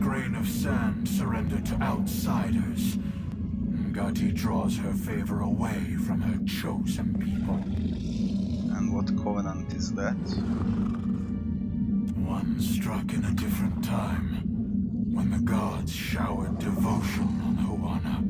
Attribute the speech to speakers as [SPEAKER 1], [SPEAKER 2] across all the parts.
[SPEAKER 1] grain of sand surrendered to outsiders, Ngati draws her favor away from her chosen people.
[SPEAKER 2] And what covenant is that?
[SPEAKER 1] One struck in a different time, when the gods showered devotion on Huana.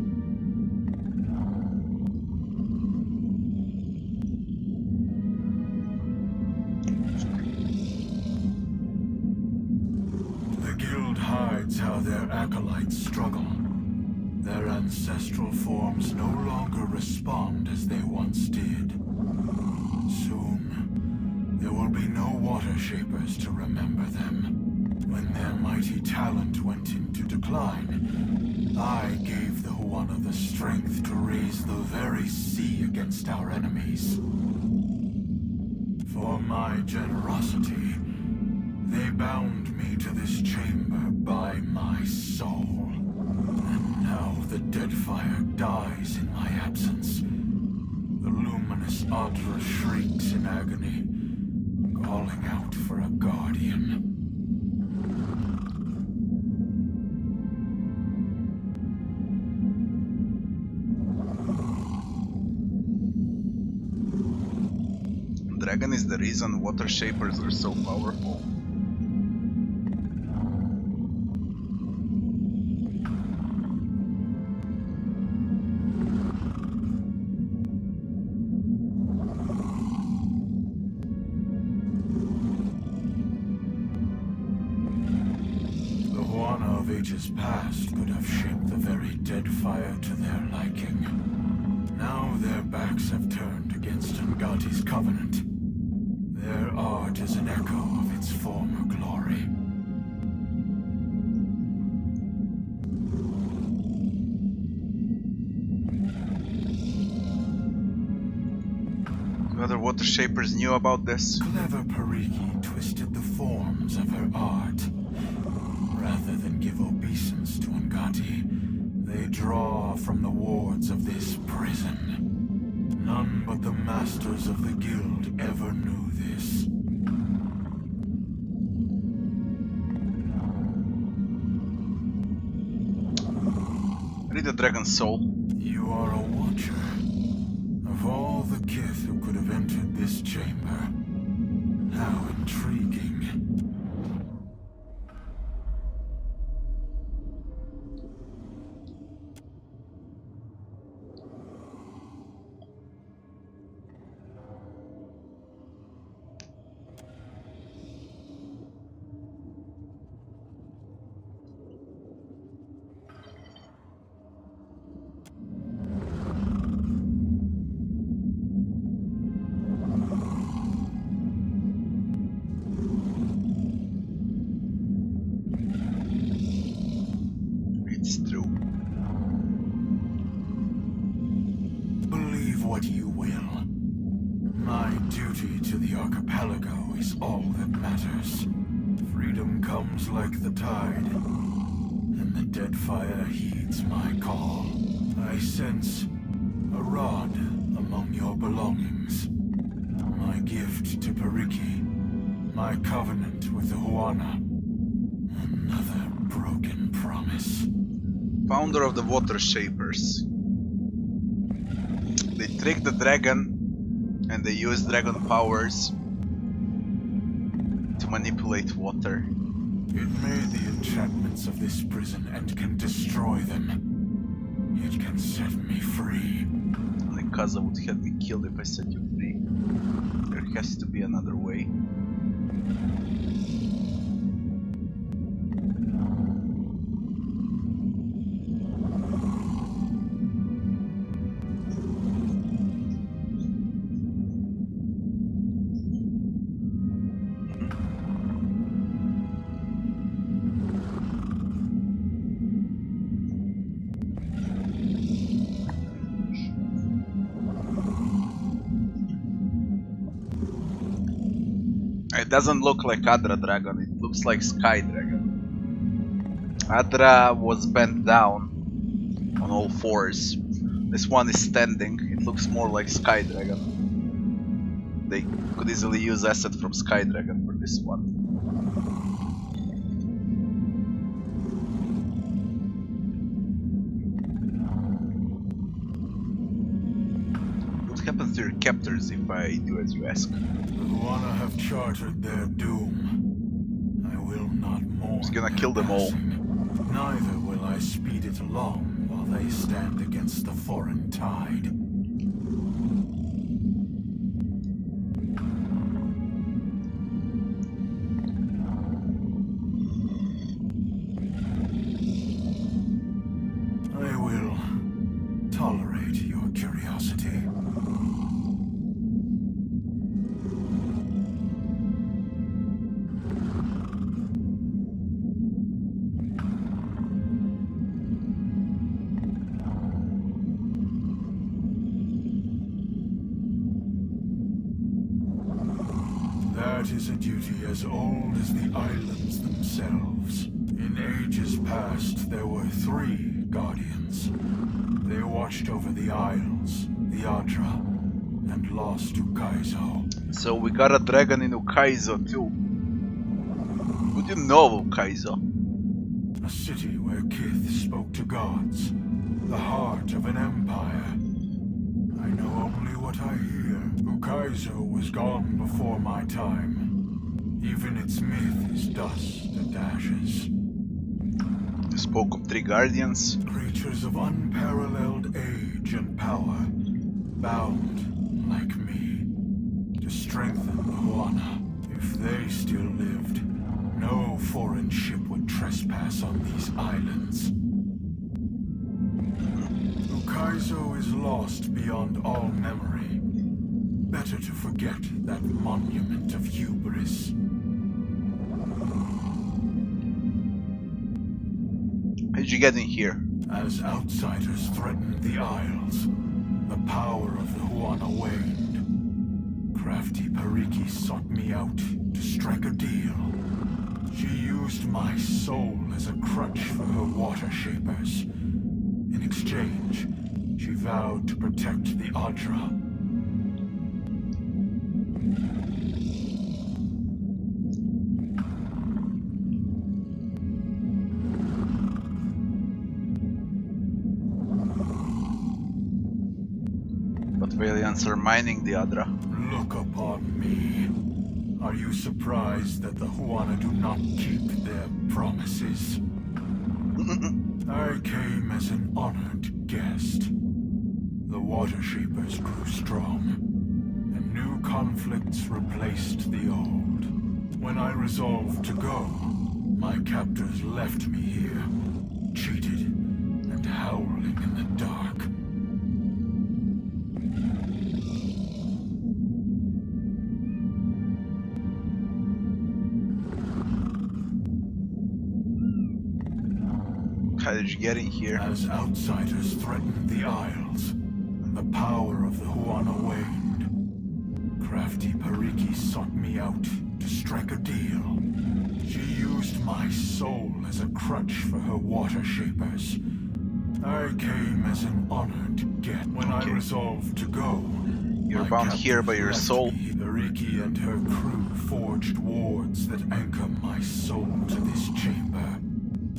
[SPEAKER 1] The guild hides how their acolytes struggle. Their ancestral forms no longer respond as they once did. Soon, there will be no water shapers to remember them. When their mighty talent went into decline, I gave the Huana the strength to raise the very sea against our enemies. For my generosity, they bound me to this chamber by my soul. And now the Deadfire dies in my absence. The luminous Adra shrieks in agony, calling out for a guardian.
[SPEAKER 2] Dragon is the reason water shapers are so powerful.
[SPEAKER 1] Ages past could have shaped the very Deadfire to their liking. Now their backs have turned against Ngati's covenant. Their art is an echo of its former glory.
[SPEAKER 2] The other water shapers knew about this.
[SPEAKER 1] Clever Pariki twisted the forms of her art. Rather than give obeisance to Ngati, they draw from the wards of this prison. None but the masters of the guild ever knew this.
[SPEAKER 2] Read the dragon's soul.
[SPEAKER 1] You are a watcher. Of all the kith who could have entered this chamber, how intriguing. What you will. My duty to the archipelago is all that matters. Freedom comes like the tide, and the Deadfire heeds my call. I sense a rod among your belongings. My gift to Pariki, my covenant with the Huana. Another broken promise.
[SPEAKER 2] Founder of the Water Shapers. They trick the dragon and they use dragon powers to manipulate water.
[SPEAKER 1] It made the enchantments of this prison and can destroy them. It can set me free.
[SPEAKER 2] Only Kaza would have me killed if I set you free. There has to be another way. It doesn't look like Adra Dragon, it looks like Sky Dragon. Adra was bent down on all fours. This one is standing, it looks more like Sky Dragon. They could easily use asset from Sky Dragon for this one. happens to your captors if I do as you ask?
[SPEAKER 1] The Huana have chartered their doom. I will not mourn.
[SPEAKER 2] He's gonna kill them all.
[SPEAKER 1] Neither will I speed it along while they stand against the foreign tide. I will tolerate your curiosity. That is a duty as old as the islands themselves. In ages past, there were 3 guardians. They watched over the Isles, the Adra, and lost Ukaizo.
[SPEAKER 2] So we got a dragon in Ukaizo too. Would you know Ukaizo?
[SPEAKER 1] A city where Kith spoke to gods. The heart of an empire. I know only what I hear. Ukaizo was gone before my time. Even its myth is dust and ashes.
[SPEAKER 2] You spoke of 3 guardians.
[SPEAKER 1] Creatures of unparalleled age and power, bound, like me, to strengthen the Huana. If they still lived, no foreign ship would trespass on these islands. Ukaizo is lost beyond all memory. Better to forget that monument of hubris.
[SPEAKER 2] How did you get in here?
[SPEAKER 1] As outsiders threatened the Isles, the power of the Huana waned. Crafty Pariki sought me out to strike a deal. She used my soul as a crutch for her water shapers. In exchange, she vowed to protect the Adra.
[SPEAKER 2] But Valiants are mining the Adra.
[SPEAKER 1] Look upon me. Are you surprised that the Huana do not keep their promises? I came as an honored guest. The water shapers grew strong, and new conflicts replaced the old. When I resolved to go, my captors left me here, cheated and howling in the dark.
[SPEAKER 2] How did you get in here?
[SPEAKER 1] As outsiders threatened the Isles, and the power of the Huana waned, crafty Pariki sought me out to strike a deal. She used my soul as a crutch for her water shapers. I came as an honored guest. When I resolved to go,
[SPEAKER 2] You're
[SPEAKER 1] my
[SPEAKER 2] bound here by
[SPEAKER 1] captors
[SPEAKER 2] your
[SPEAKER 1] left
[SPEAKER 2] soul.
[SPEAKER 1] me. Pariki and her crew forged wards that anchor my soul to this chamber.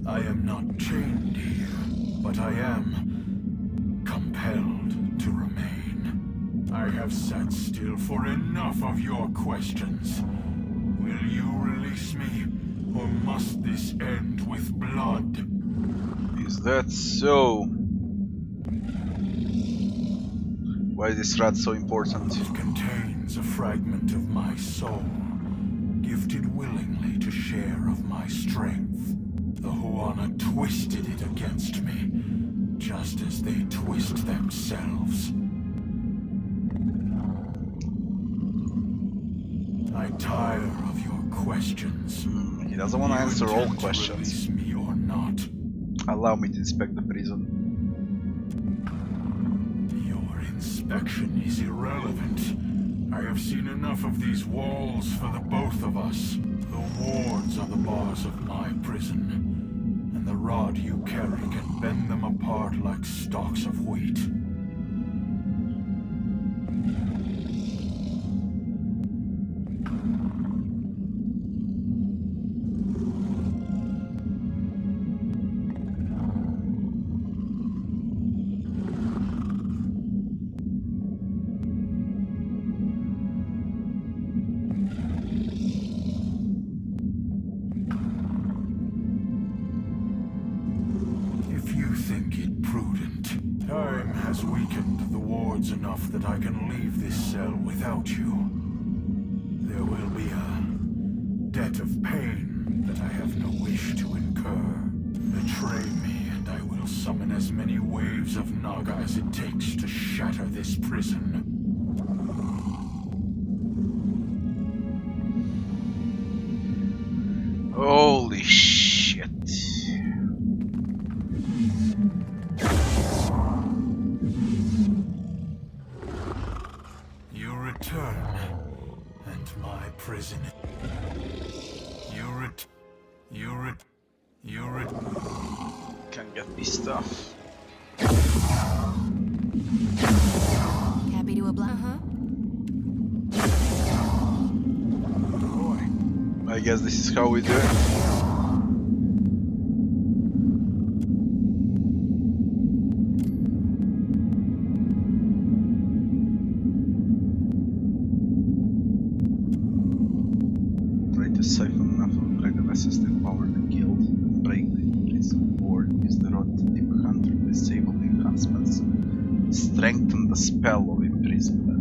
[SPEAKER 1] I am not chained here, but I am compelled to remain. I have sat still for enough of your questions. Will you release me, or must this end with blood?
[SPEAKER 2] Is that so? Why is this rat so important?
[SPEAKER 1] It contains a fragment of my soul, gifted willingly to share of my strength. The Huana twisted it against me, just as they twist themselves. I tire of your questions.
[SPEAKER 2] He doesn't want to answer all
[SPEAKER 1] Intend to
[SPEAKER 2] questions.
[SPEAKER 1] release me or not?
[SPEAKER 2] Allow me to inspect the prison.
[SPEAKER 1] Your inspection is irrelevant. I have seen enough of these walls for the both of us. The wards are the bars of my prison, and the rod you carry can bend them apart like stalks of wheat. think it prudent. Time has weakened the wards enough that I can leave this cell without you. There will be a debt of pain that I have no wish to incur. Betray me, and I will summon as many waves of Naga as it takes to shatter this prison.
[SPEAKER 2] Holy shit.
[SPEAKER 1] You return, and my prison.
[SPEAKER 2] Can get me stuff.
[SPEAKER 3] Happy to oblige, huh?
[SPEAKER 2] I guess this is how we do it. Try to siphon enough of dragon essence to empower the guild. Break the prison ward. Use the rod to deep hunter. Disable the enhancements. Strengthen the spell of imprisonment.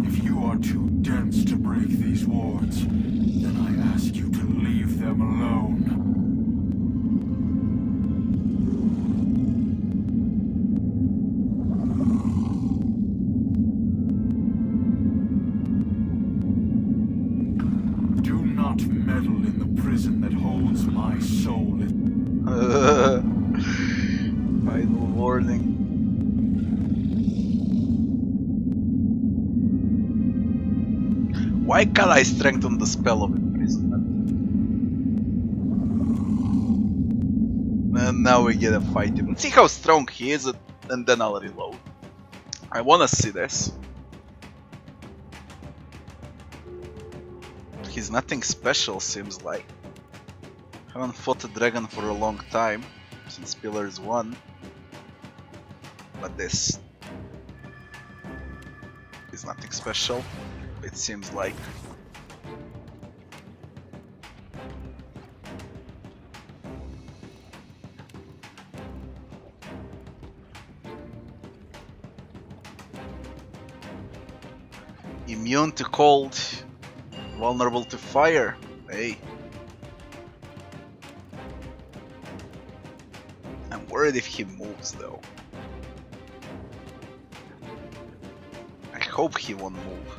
[SPEAKER 1] If you are too dense to break these wards, then I ask you to leave them alone. Do not meddle in the prison that holds my soul.
[SPEAKER 2] Final warning. Why can't I strengthen the spell of imprisonment? And now we get to fight him. Let's see how strong he is, and then I'll reload. I wanna see this. He's nothing special, seems like. Haven't fought a dragon for a long time, since Pillars 1. But this is nothing special, it seems like. Immune to cold, vulnerable to fire. Hey. I'm worried if he moves though. I hope he won't move.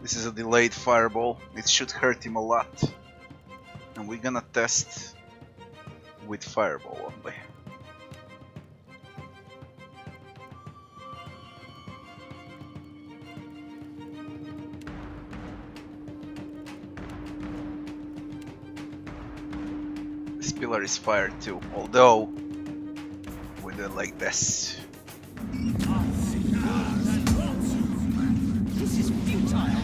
[SPEAKER 2] This is a delayed fireball. It should hurt him a lot. And we're gonna test with fireball only. This pillar is fire too, although we do it like this.
[SPEAKER 4] This is futile.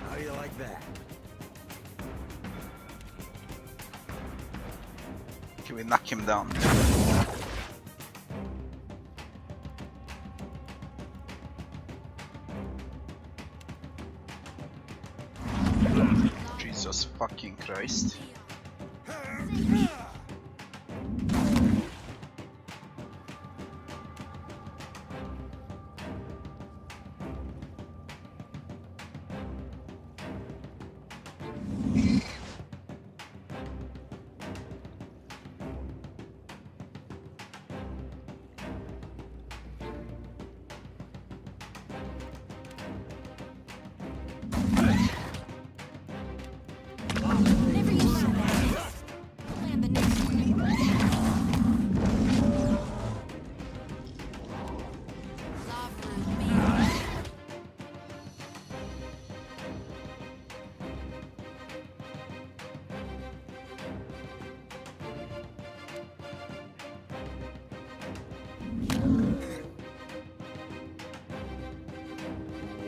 [SPEAKER 4] How do you like that?
[SPEAKER 2] Can we knock him down? Jesus fucking Christ.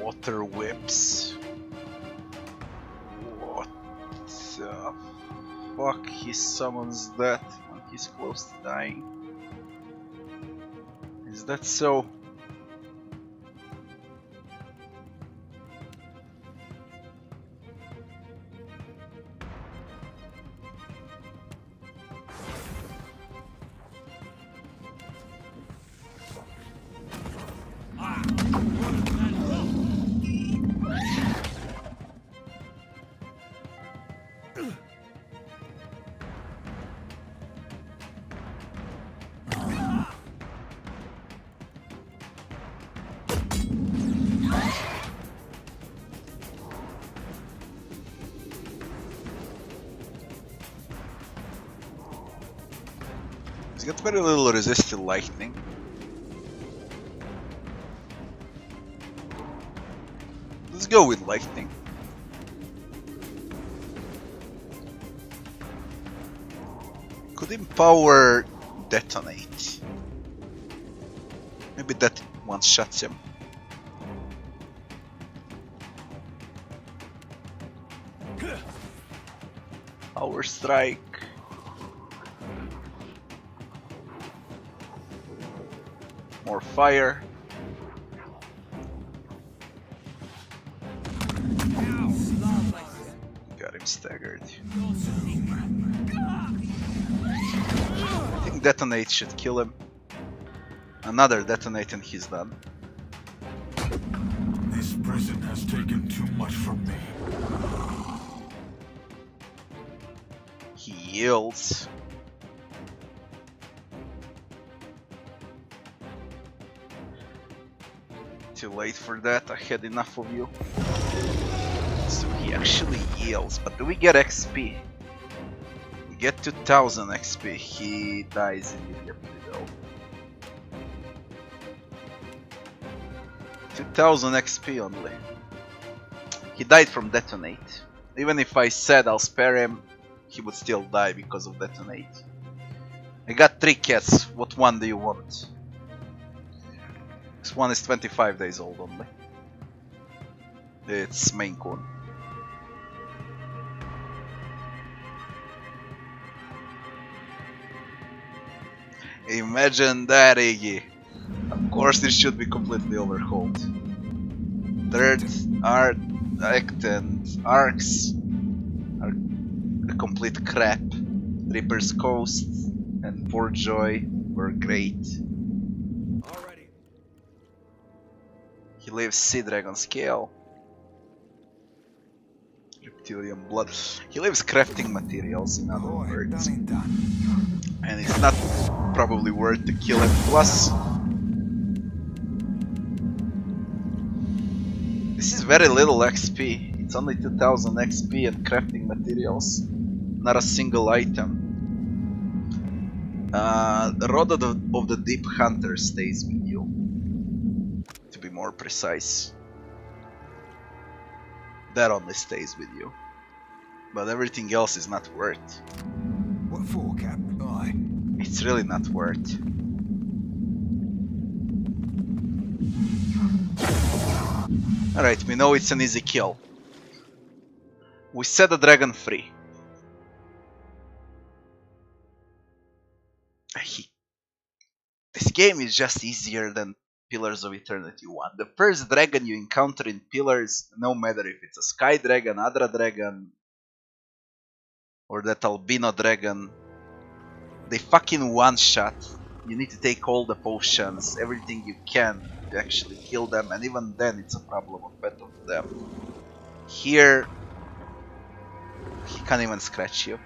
[SPEAKER 2] Water whips. What the fuck? He summons that when he's close to dying. Is that so? He's got very little resist to lightning. Let's go with lightning. Could empower detonate. Maybe that one shots him. Power strike. More fire. Got him staggered. I think detonate should kill him. Another detonate and he's done.
[SPEAKER 1] This prison has taken too much from me.
[SPEAKER 2] He yields. Too late for that, I had enough of you. So he actually yields, but do we get XP? We get 2000 XP, he dies immediately though. 2000 XP only. He died from detonate. Even if I said I'll spare him, he would still die because of detonate. I got 3 cats, what one do you want? This one is 25 days old only. It's Maine Coon. Imagine that, Iggy. Of course it should be completely overhauled. Third act and arcs are a complete crap. Reaper's Coast and Port Joy were great.
[SPEAKER 4] Alrighty.
[SPEAKER 2] He leaves Sea Dragon Scale. Reptilian Blood. He leaves crafting materials, in other words. And it's not probably worth to kill him. Plus, this is very little XP. It's only 2000 XP and crafting materials. Not a single item. The Rod of the Deep Hunter stays with you. To be more precise. That only stays with you. But everything else is not worth.
[SPEAKER 4] What for, Cap? Aye.
[SPEAKER 2] It's really not worth. Alright, we know it's an easy kill. We set the dragon free. This game is just easier than Pillars of Eternity 1. The first dragon you encounter in Pillars, no matter if it's a Sky Dragon, Adra Dragon, or that Albino Dragon, they fucking one-shot. You need to take all the potions, everything you can to actually kill them, and even then it's a problem of battle for them. Here, he can't even scratch you.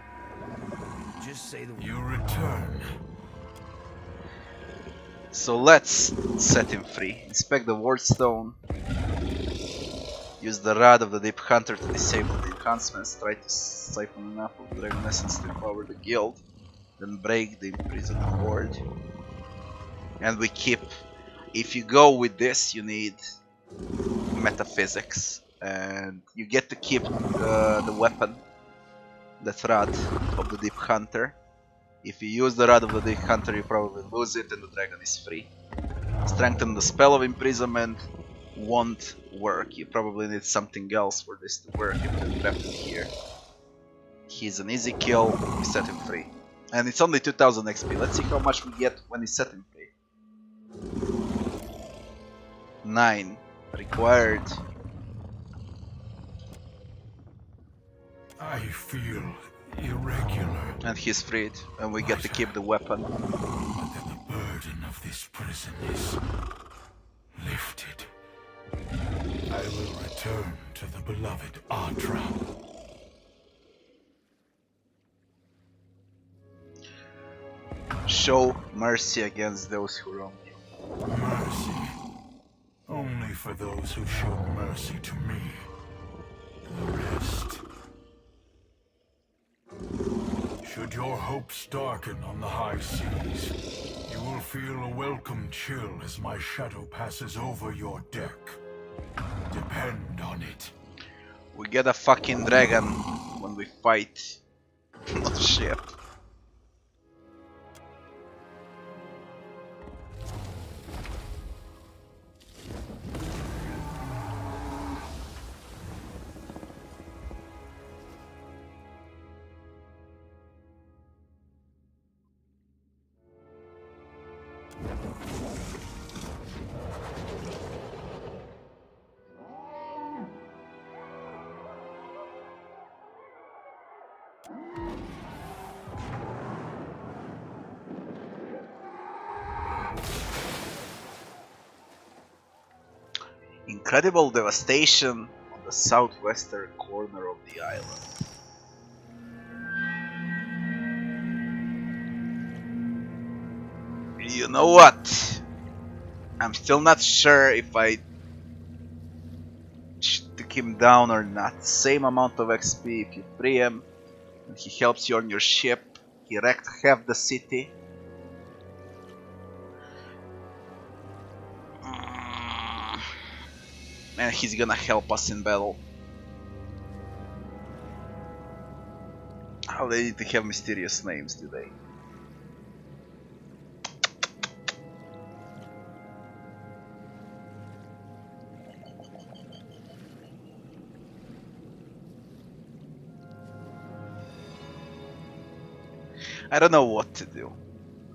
[SPEAKER 4] Just say the
[SPEAKER 1] You return.
[SPEAKER 2] So let's set him free. Inspect the Ward Stone. Use the Rod of the Deep Hunter to disable the enhancements. Try to siphon enough of Dragon Essence to empower the guild. Then break the imprisoned ward. And we keep... If you go with this, you need metaphysics. And you get to keep the weapon. That Rod of the Deep Hunter. If you use the Rod of the Deep Hunter, you probably lose it and the dragon is free. Strengthen the spell of imprisonment. won't work. You probably need something else for this to work if you left him here. He's an easy kill, we set him free. And it's only 2000 XP. Let's see how much we get when we set him free. 9 required.
[SPEAKER 1] I feel irregular.
[SPEAKER 2] And he's freed, and we get to keep the weapon.
[SPEAKER 1] But then the burden of this prison is lifted. I will return to the beloved Atra.
[SPEAKER 2] Show mercy against those who wrong you.
[SPEAKER 1] Mercy. Only for those who showed mercy to me. The rest. Should your hopes darken on the high seas, you will feel a welcome chill as my shadow passes over your deck. Depend on it.
[SPEAKER 2] We get a fucking dragon when we fight. Oh shit. Incredible devastation on the southwestern corner of the island. You know what? I'm still not sure if I should take him down or not. Same amount of XP if you free him, and he helps you on your ship. He wrecked half the city. And he's gonna help us in battle. How they need to have mysterious names, do they? I don't know what to do.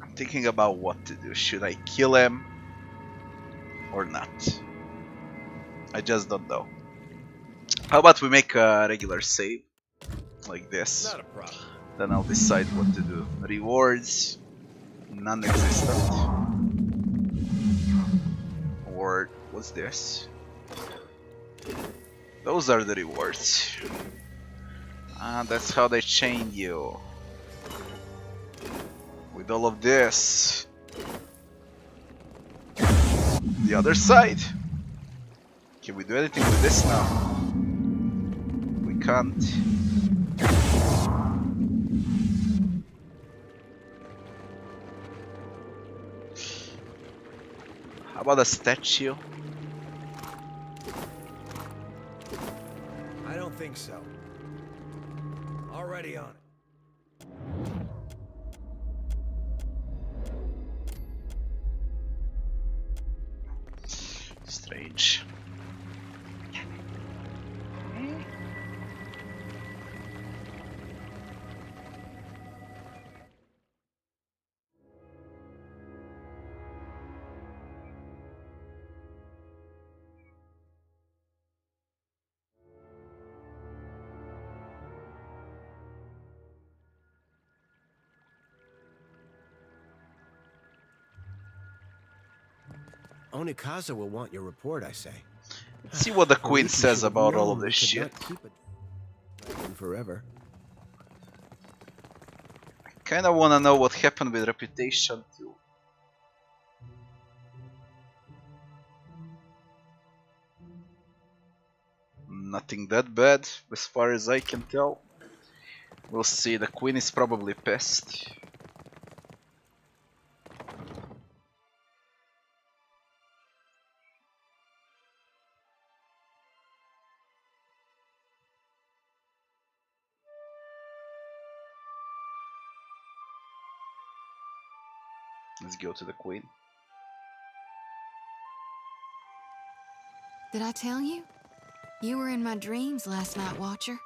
[SPEAKER 2] I'm thinking about what to do. Should I kill him or not? I just don't know. How about we make a regular save like this?
[SPEAKER 4] Not a problem.
[SPEAKER 2] Then I'll decide what to do. Rewards, non-existent. Or what's this? Those are the rewards. Ah, that's how they chain you. With all of this. The other side. Can we do anything with this now? We can't. How about a statue?
[SPEAKER 4] I don't think so. Already on it.
[SPEAKER 2] Strange.
[SPEAKER 4] Onikaza will want your report, I say.
[SPEAKER 2] Let's see what the
[SPEAKER 4] Or
[SPEAKER 2] queen
[SPEAKER 4] we
[SPEAKER 2] says
[SPEAKER 4] should have
[SPEAKER 2] about all
[SPEAKER 4] known
[SPEAKER 2] of
[SPEAKER 4] we
[SPEAKER 2] this
[SPEAKER 4] could
[SPEAKER 2] shit.
[SPEAKER 4] not keep it forever.
[SPEAKER 2] Kinda wanna know what happened with reputation too. Nothing that bad as far as I can tell. We'll see, the queen is probably pissed. Let's go to the queen.
[SPEAKER 3] Did I tell you? You were in my dreams last night, Watcher.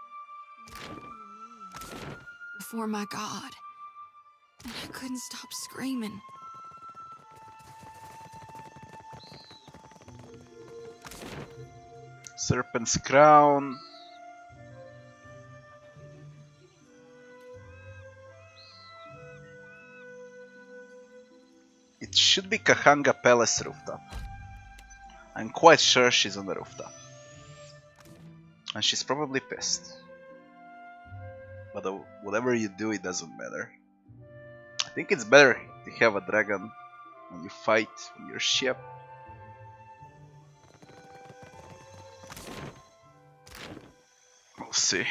[SPEAKER 3] Before my God. And I couldn't stop screaming.
[SPEAKER 2] Serpent's crown. It should be Kahanga Palace rooftop. I'm quite sure she's on the rooftop. And she's probably pissed. But whatever you do, it doesn't matter. I think it's better to have a dragon when you fight on your ship. We'll see.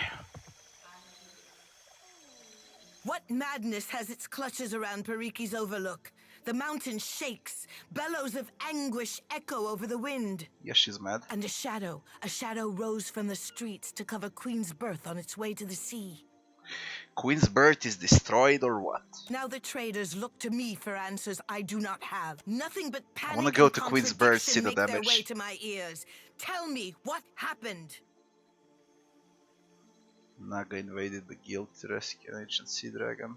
[SPEAKER 5] What madness has its clutches around Pariki's overlook? The mountain shakes, bellows of anguish echo over the wind.
[SPEAKER 2] Yes, she's mad.
[SPEAKER 5] And a shadow rose from the streets to cover Queen's Birth on its way to the sea.
[SPEAKER 2] Queen's Birth is destroyed or what?
[SPEAKER 5] Now the traders look to me for answers I do not have. Nothing but panic
[SPEAKER 2] I wanna go
[SPEAKER 5] and
[SPEAKER 2] to Queen's Birth, see the
[SPEAKER 5] contradiction make their way
[SPEAKER 2] damage.
[SPEAKER 5] to my ears. Tell me what happened.
[SPEAKER 2] Naga invaded the guild to rescue an ancient sea dragon.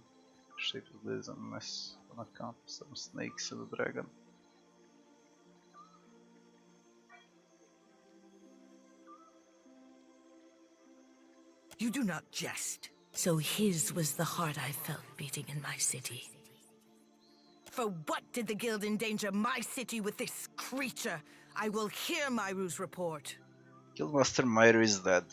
[SPEAKER 2] Shaped with lives and mess on account of some snakes and the dragon.
[SPEAKER 5] You do not jest. So his was the heart I felt beating in my city. For what did the guild endanger my city with this creature? I will hear Myru's report.
[SPEAKER 2] Guildmaster Myru is dead.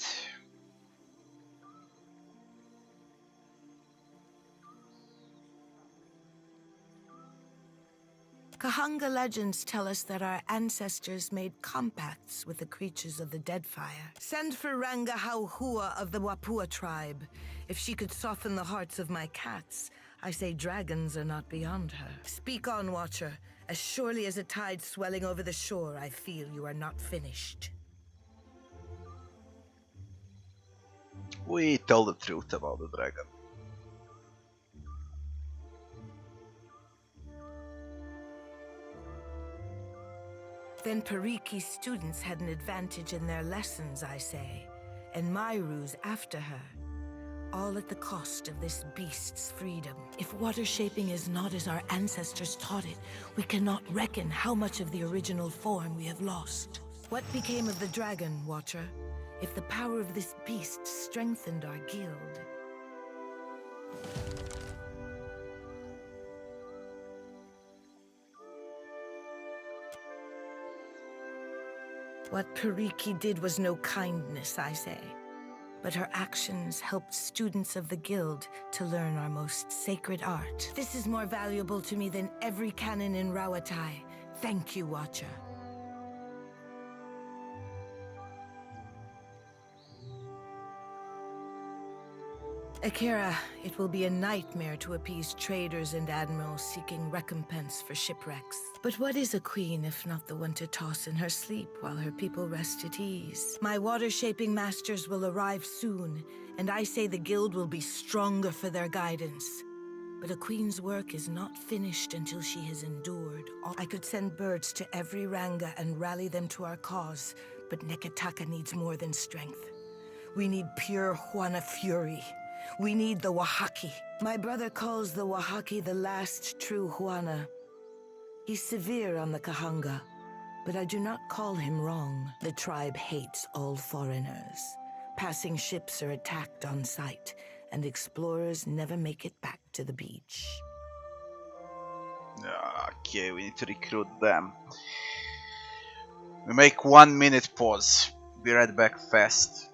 [SPEAKER 5] Kahanga legends tell us that our ancestors made compacts with the creatures of the Deadfire. Send for Ranga Hauhua of the Wapua tribe. If she could soften the hearts of my cats, I say dragons are not beyond her. Speak on, Watcher. As surely as a tide swelling over the shore, I feel you are not finished.
[SPEAKER 2] We tell the truth about the dragon.
[SPEAKER 5] Then Pariki's students had an advantage in their lessons, I say, and Myru's after her. All at the cost of this beast's freedom. If water shaping is not as our ancestors taught it, we cannot reckon how much of the original form we have lost. What became of the dragon, Watcher? If the power of this beast strengthened our guild. What Pariki did was no kindness, I say. But her actions helped students of the guild to learn our most sacred art. This is more valuable to me than every cannon in Rawatai. Thank you, Watcher. Akira, it will be a nightmare to appease traders and admirals seeking recompense for shipwrecks. But what is a queen if not the one to toss in her sleep while her people rest at ease? My water-shaping masters will arrive soon, and I say the guild will be stronger for their guidance. But a queen's work is not finished until she has endured. I could send birds to every Ranga and rally them to our cause, but Nekataka needs more than strength. We need pure Huana fury. We need the Wahaki. My brother calls the Wahaki the last true Huana. He's severe on the Kahanga, but I do not call him wrong. The tribe hates all foreigners. Passing ships are attacked on sight, and explorers never make it back to the beach.
[SPEAKER 2] Okay, we need to recruit them. We make 1 minute pause. Be right back fast.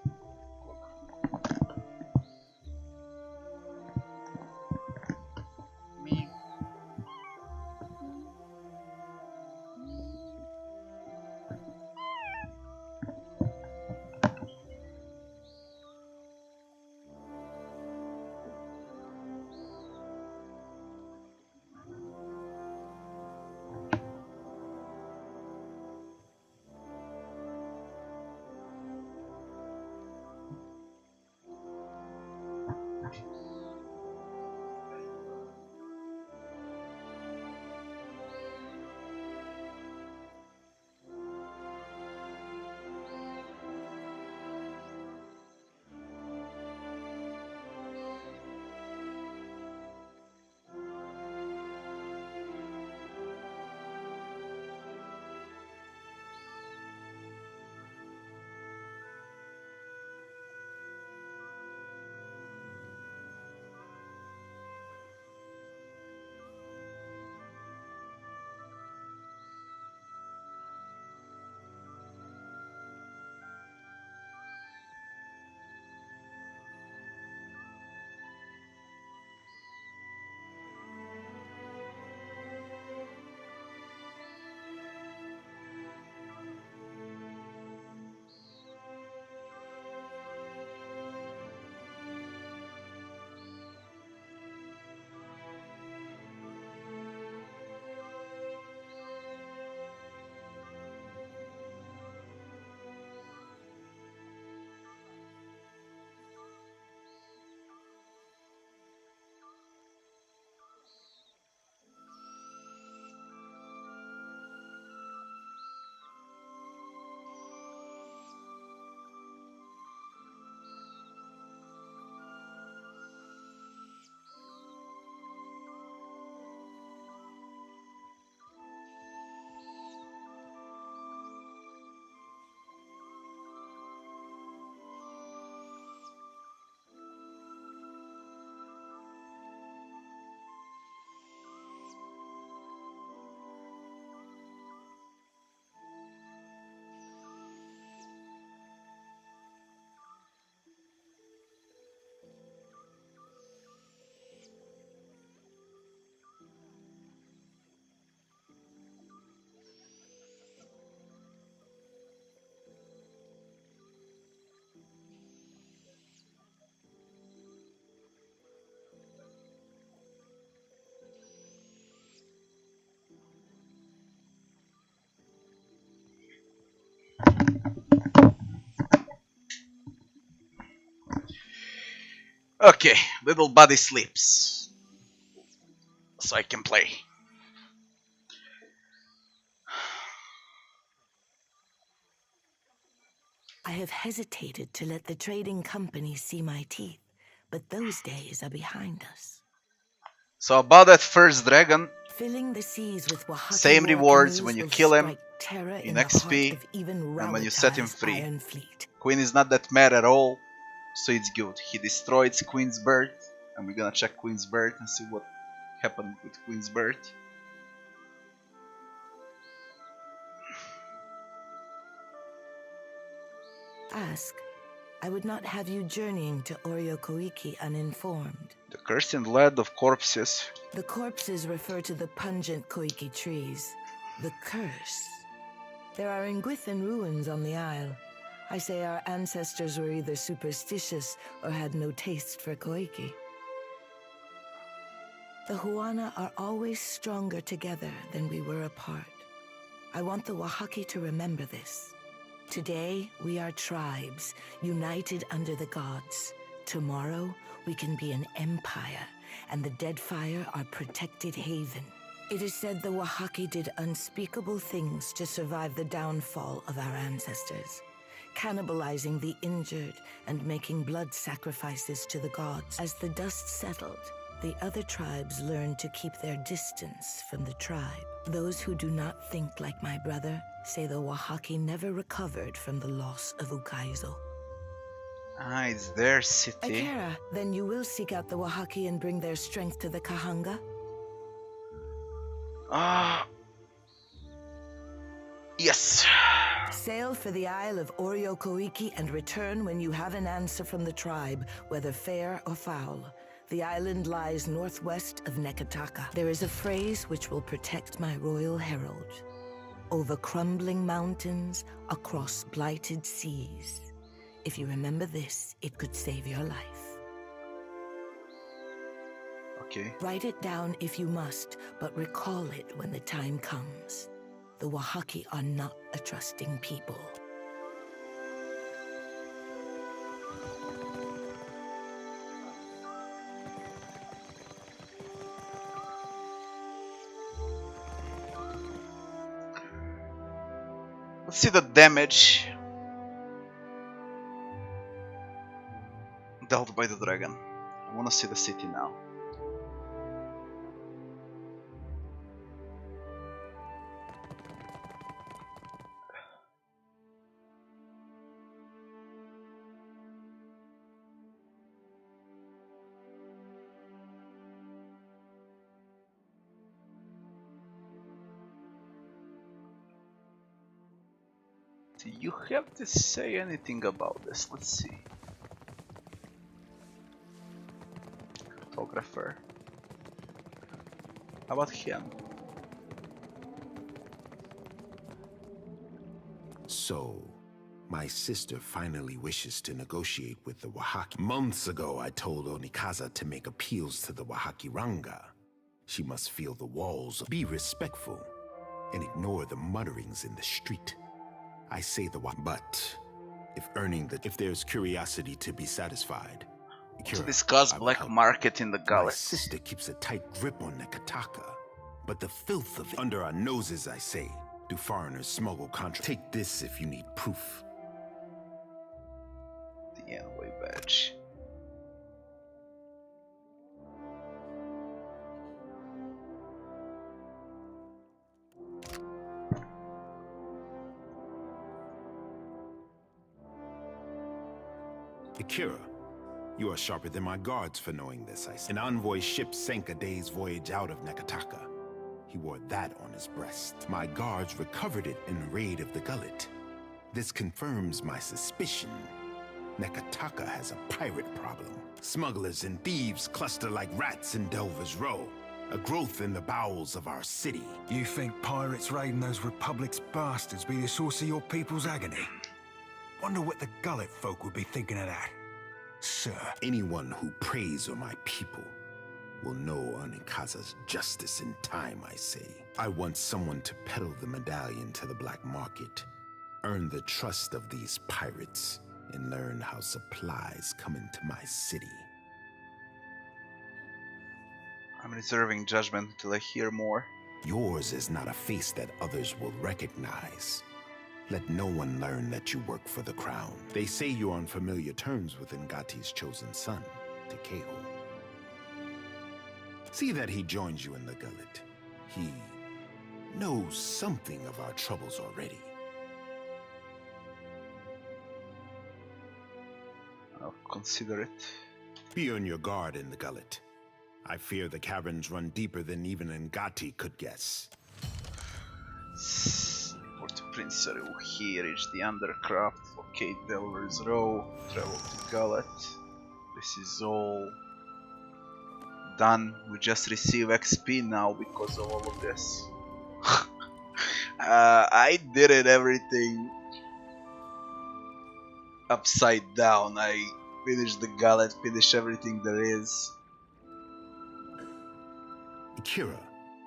[SPEAKER 2] Okay, little buddy sleeps. So I can play.
[SPEAKER 5] I have hesitated to let the trading company see my teeth, but those days are behind us.
[SPEAKER 2] So about that first dragon,
[SPEAKER 5] Filling the seas with Oaxacan
[SPEAKER 2] same
[SPEAKER 5] war
[SPEAKER 2] rewards
[SPEAKER 5] canoes
[SPEAKER 2] when you
[SPEAKER 5] will
[SPEAKER 2] kill him
[SPEAKER 5] strike terror
[SPEAKER 2] in
[SPEAKER 5] in the heart
[SPEAKER 2] XP
[SPEAKER 5] of even
[SPEAKER 2] and when you set him
[SPEAKER 5] Rawatai's
[SPEAKER 2] free.
[SPEAKER 5] Iron Fleet.
[SPEAKER 2] Queen is not that mad at all, so it's good. He destroyed Queen's birth, and we're gonna check Queen's birth and see what happened with Queen's birth.
[SPEAKER 5] Ask. I would not have you journeying to Oriokoiki uninformed.
[SPEAKER 2] The cursed land of corpses.
[SPEAKER 5] The corpses refer to the pungent Koiki trees. The curse. There are Nguithan ruins on the isle. I say our ancestors were either superstitious or had no taste for Koiki. The Huana are always stronger together than we were apart. I want the Oaxaci to remember this. Today, we are tribes, united under the gods. Tomorrow, we can be an empire, and the Deadfire our protected haven. It is said the Oaxaci did unspeakable things to survive the downfall of our ancestors, cannibalizing the injured and making blood sacrifices to the gods. As the dust settled, the other tribes learned to keep their distance from the tribe. Those who do not think like my brother say the Oaxaci never recovered from the loss of Ukaizo.
[SPEAKER 2] Ah, it's their city.
[SPEAKER 5] Akira, then you will seek out the Oaxaci and bring their strength to the Kahanga?
[SPEAKER 2] Ah. Yes.
[SPEAKER 5] Sail for the Isle of Oriokoiki and return when you have an answer from the tribe, whether fair or foul. The island lies northwest of Nekataka. There is a phrase which will protect my royal herald. Over crumbling mountains, across blighted seas. If you remember this, it could save your life.
[SPEAKER 2] Okay.
[SPEAKER 5] Write it down if you must, but recall it when the time comes. The Oaxaci are not a trusting people.
[SPEAKER 2] Let's see the damage dealt by the dragon. I wanna see the city now. Do you have to say anything about this? Let's see. Photographer. How about him?
[SPEAKER 6] So, my sister finally wishes to negotiate with the Oaxaci. Months ago, I told Onikaza to make appeals to the Oaxaci Ranga. She must feel the walls, be respectful, and ignore the mutterings in the street. I say but if there's curiosity to be satisfied,
[SPEAKER 2] To discuss black market in the
[SPEAKER 6] my
[SPEAKER 2] galaxy.
[SPEAKER 6] sister keeps a tight grip on Nekataka, but the filth of it under our noses, I say. Do foreigners smuggle contraband? Take this if you need proof.
[SPEAKER 2] The envoy badge.
[SPEAKER 6] Akira, you are sharper than my guards for knowing this, I say. An envoy ship sank a day's voyage out of Nekataka. He wore that on his breast. My guards recovered it in a raid of the gullet. This confirms my suspicion. Nekataka has a pirate problem. Smugglers and thieves cluster like rats in Delver's Row. A growth in the bowels of our city.
[SPEAKER 1] You think pirates raiding those Republic's bastards be the source of your people's agony? Wonder what the Gullet folk would be thinking of that. Sir.
[SPEAKER 6] Anyone who preys on my people will know Onikaza's justice in time, I say. I want someone to peddle the medallion to the black market, earn the trust of these pirates, and learn how supplies come into my city.
[SPEAKER 2] I'm reserving judgment until I hear more.
[SPEAKER 6] Yours is not a face that others will recognize. Let no one learn that you work for the crown. They say you're on familiar terms with Ngati's chosen son, Tekeho. See that he joins you in the gullet. He knows something of our troubles already.
[SPEAKER 2] I'll consider it.
[SPEAKER 6] Be on your guard in the gullet. I fear the caverns run deeper than even Ngati could guess.
[SPEAKER 2] Report to Prince Saru. He reached the Undercraft. Locate Delver's Row. Travel to Gullet. This is all done. We just receive XP now because of all of this. I did it everything upside down. I finished the Gullet, finished everything there is.
[SPEAKER 6] Akira,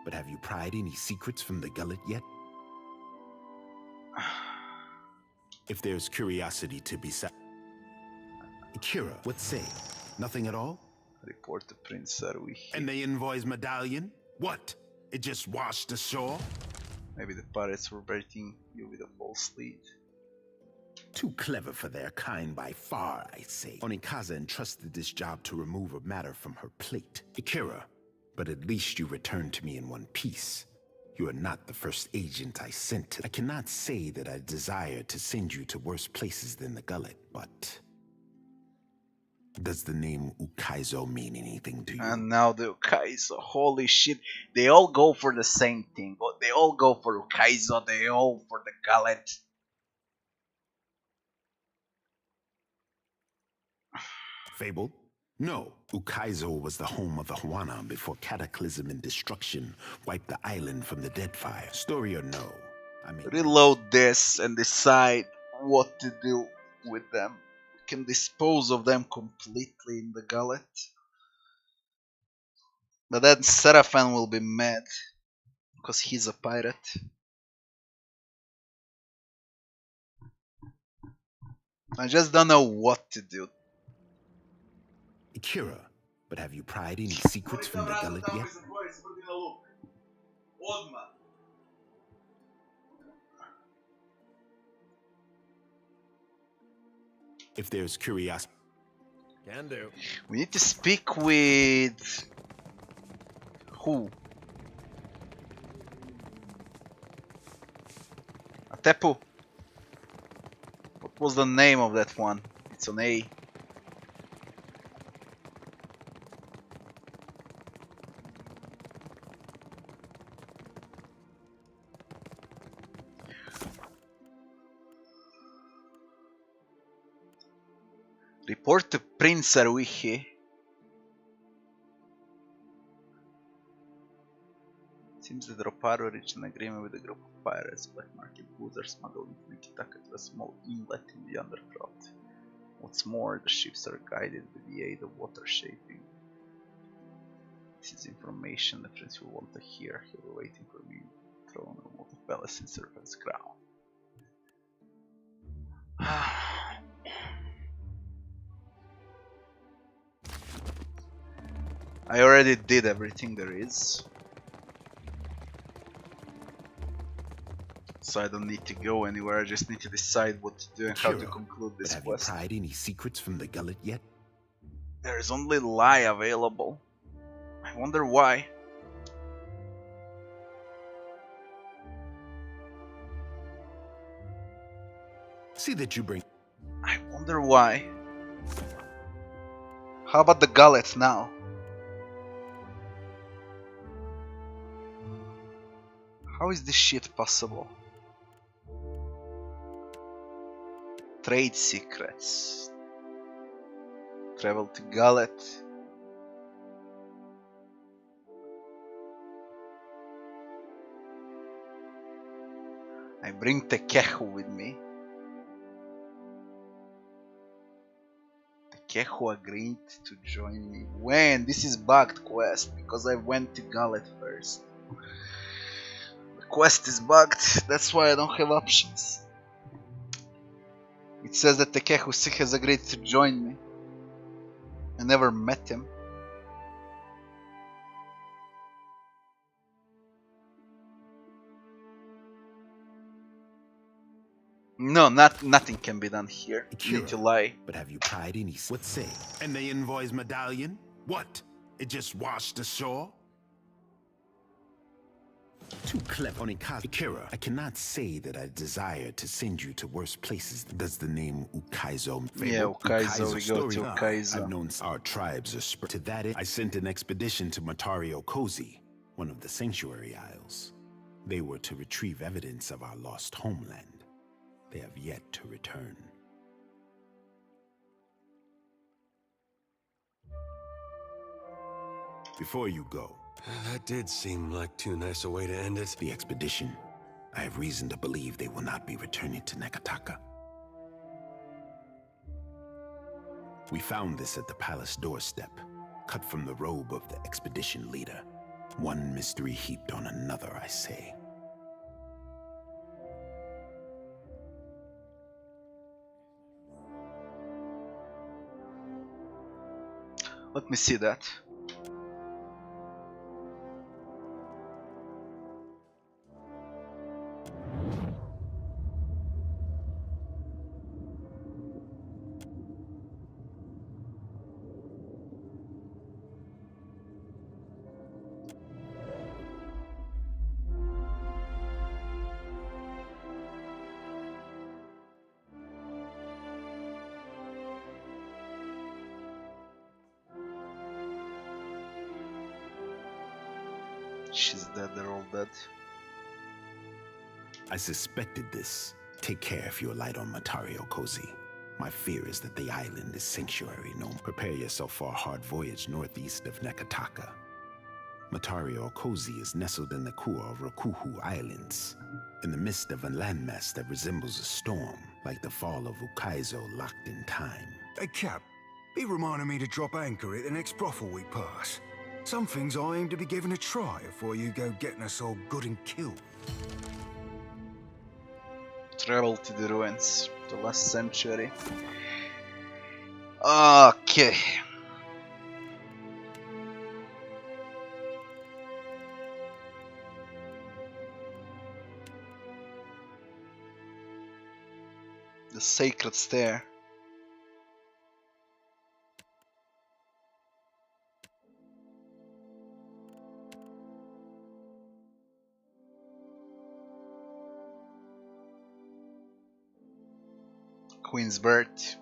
[SPEAKER 6] but have you pried any secrets from the gullet yet? If there's curiosity to be Akira, what say? Nothing at all?
[SPEAKER 2] Report to Prince Sarui.
[SPEAKER 6] And the envoy's medallion? What? It just washed ashore?
[SPEAKER 2] Maybe the pirates were baiting you with a false lead.
[SPEAKER 6] Too clever for their kind by far, I say. Onikaza entrusted this job to remove a matter from her plate. Akira, but at least you returned to me in one piece. You are not the first agent I sent. I cannot say that I desire to send you to worse places than the gullet, but... does the name Ukaizo mean anything to you?
[SPEAKER 2] And now the Ukaizo, holy shit. They all go for the same thing. They all go for Ukaizo, they all for the gullet.
[SPEAKER 6] Fabled? No. Ukaizo was the home of the Huana before cataclysm and destruction wiped the island from the Deadfire. Story or no? I mean...
[SPEAKER 2] reload this and decide what to do with them. We can dispose of them completely in the gullet. But then Seraphan will be mad. Because he's a pirate. I just don't know what to do.
[SPEAKER 6] Akira, but have you pried any secrets from the gullet yet? If there's curiosity...
[SPEAKER 4] Can do.
[SPEAKER 2] We need to speak with... who? Atepu. What was the name of that one? It's an A. Report to Prince Aruichi. Seems that Roparo reached an agreement with a group of pirates. Black market boozers smuggled into Nikitaka to a small inlet in the Undercraft. What's more, the ships are guided with the aid of water shaping. This is information the prince will want to hear. He'll be waiting for me in the throne room of the palace in Serpent's Crown. I already did everything there is. So I don't need to go anywhere, I just need to decide what to do and how to conclude this
[SPEAKER 6] have
[SPEAKER 2] quest.
[SPEAKER 6] you pried any secrets from the gullet yet?
[SPEAKER 2] There is only lie available. I wonder why.
[SPEAKER 6] See that you bring...
[SPEAKER 2] I wonder why. How about the gullet now? How is this shit possible? Trade secrets. Travel to Gullet. I bring Tekehu with me. Tekehu agreed to join me. When? This is bugged quest because I went to Gullet first. The quest is bugged, that's why I don't have options. It says that Tekehu has agreed to join me. I never met him. No, nothing can be done here. You need to
[SPEAKER 6] Akira,
[SPEAKER 2] lie.
[SPEAKER 6] But have you pried any? What say? And the envoy's medallion? What? It just washed ashore? Too clever. Akira, I cannot say that I desire to send you to worse places. Does the name Ukaizo
[SPEAKER 2] Yeah, Ukaizo, we go to Ukaizo.
[SPEAKER 6] I've known our tribes are spread. To that end, I sent an expedition to Matario Kozi, one of the Sanctuary Isles. They were to retrieve evidence of our lost homeland. They have yet to return. Before you go,
[SPEAKER 7] That did seem like too nice a way to end it.
[SPEAKER 6] the expedition, I have reason to believe they will not be returning to Nekataka. We found this at the palace doorstep, cut from the robe of the expedition leader. One mystery heaped on another, I say.
[SPEAKER 2] Let me see that. She's dead, they're all dead.
[SPEAKER 6] I suspected this. Take care if you alight on Matario Kozi. My fear is that the island is sanctuary known. Prepare yourself for a hard voyage northeast of Nekataka. Matario Kozi is nestled in the Kua Rokuhu Islands, in the midst of a landmass that resembles a storm, like the fall of Ukaizo locked in time.
[SPEAKER 8] Hey, Cap, be reminding me to drop anchor at the next brothel we pass. Some things I aim to be given a try before you go getting us all good and killed.
[SPEAKER 2] Travel to the ruins, the last century. Okay. The sacred stair. Queen's birth.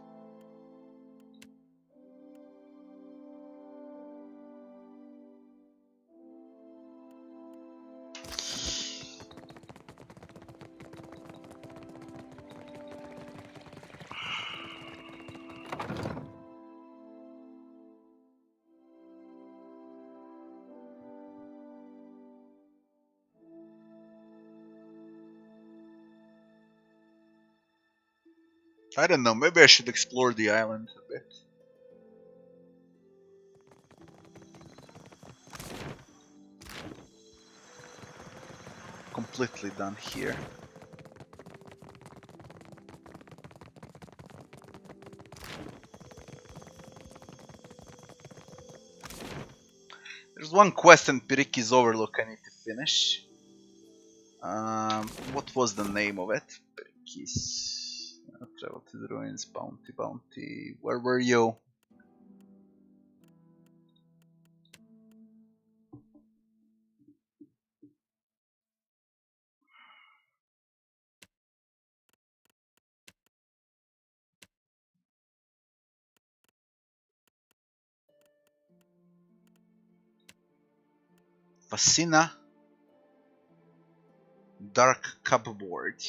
[SPEAKER 2] I don't know, maybe I should explore the island a bit. Completely done here. There's one quest in Piriki's Overlook I need to finish. What was the name of it? Piriki's... Travel to the ruins, bounty. Where were you? Fascina. Dark Cupboard.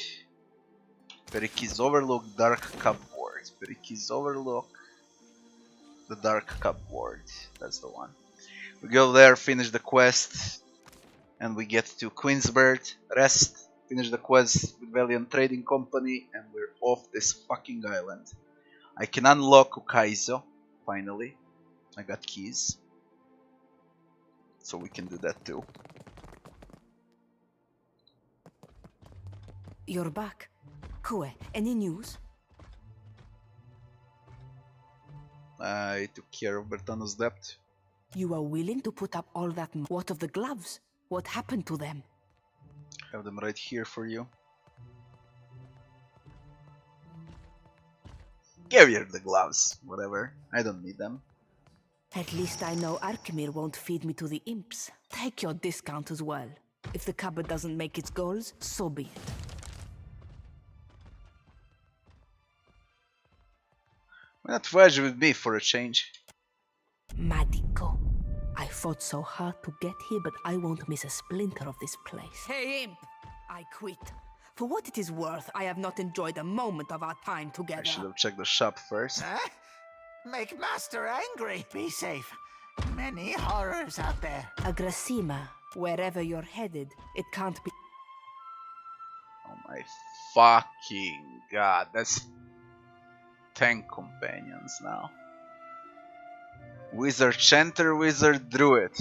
[SPEAKER 2] Periki's Overlook, Dark Cupboard. Periki's Overlook, the Dark Cupboard. That's the one. We go there, finish the quest, and we get to Queensbird, rest, finish the quest with Valiant Trading Company, and we're off this fucking island. I can unlock Ukaizo, finally. I got keys. So we can do that too.
[SPEAKER 9] You're back. Kue, any news?
[SPEAKER 2] I took care of Bertano's debt.
[SPEAKER 9] You are willing to put up all that. What of the gloves? What happened to them?
[SPEAKER 2] Have them right here for you. Give here the gloves. Whatever. I don't need them.
[SPEAKER 9] At least I know Arkemir won't feed me to the imps. Take your discount as well. If the cupboard doesn't make its goals, so be it.
[SPEAKER 2] Why not voyage with me for a change?
[SPEAKER 9] Madiko. I fought so hard to get here, but I won't miss a splinter of this place. Hey, imp! I quit. For what it is worth, I have not enjoyed a moment of our time together.
[SPEAKER 2] I should have checked the shop first.
[SPEAKER 10] Huh? Make Master angry. Be safe. Many horrors out there.
[SPEAKER 9] Agrasima, wherever you're headed, it can't be.
[SPEAKER 2] Oh my fucking god, that's 10 companions now. Wizard Chanter, Wizard Druid.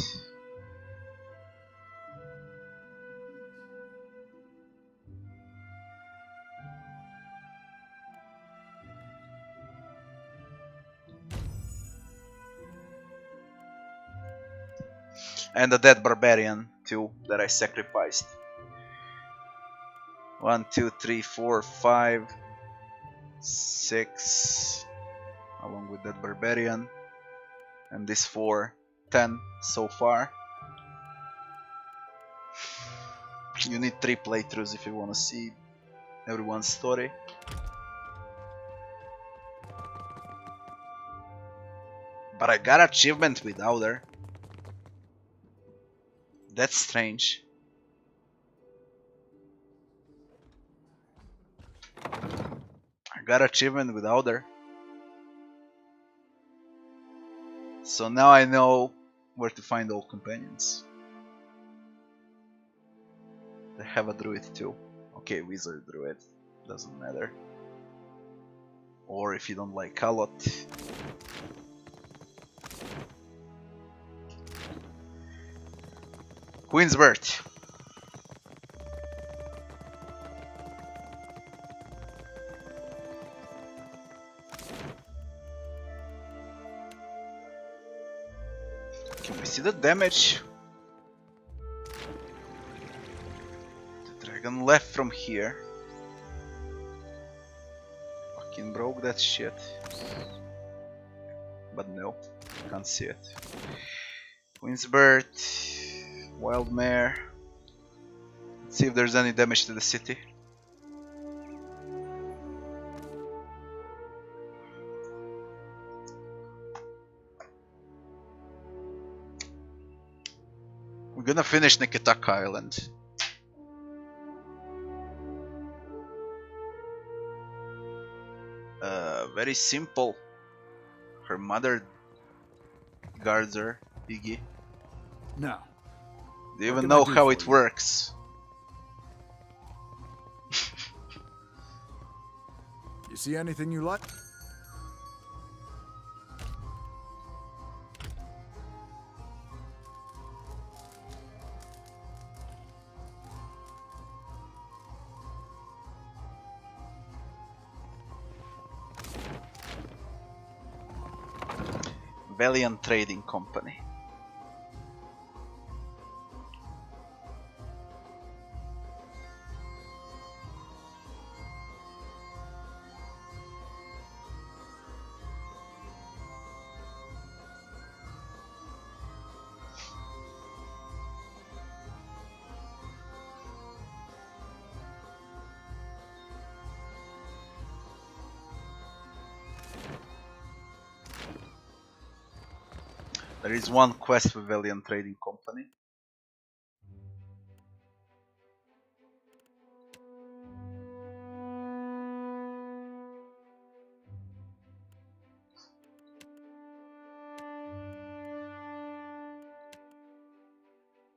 [SPEAKER 2] And the dead barbarian too that I sacrificed. 1, 2, 3, 4, 5, 6, along with that barbarian, and this 4, 10 so far. You need 3 playthroughs if you want to see everyone's story. But I got achievement without her. That's strange. I got achievement without her. So now I know where to find all companions. They have a druid too. Okay, wizard druid. Doesn't matter. Or if you don't like Kalot. Queen's Birth. Can we see the damage? The dragon left from here. Fucking broke that shit. But no, can't see it. Queen's Birth. Wild mare. Let's see if there's any damage to the city. We're gonna finish Nikitaka Island. Very simple. Her mother guards her, Piggy.
[SPEAKER 8] No.
[SPEAKER 2] Do you even
[SPEAKER 8] can I
[SPEAKER 2] know
[SPEAKER 8] do
[SPEAKER 2] how
[SPEAKER 8] for
[SPEAKER 2] it
[SPEAKER 8] you?
[SPEAKER 2] works?
[SPEAKER 8] You see anything you like?
[SPEAKER 2] Valiant Trading Company. There is one quest with Valiant Trading Company.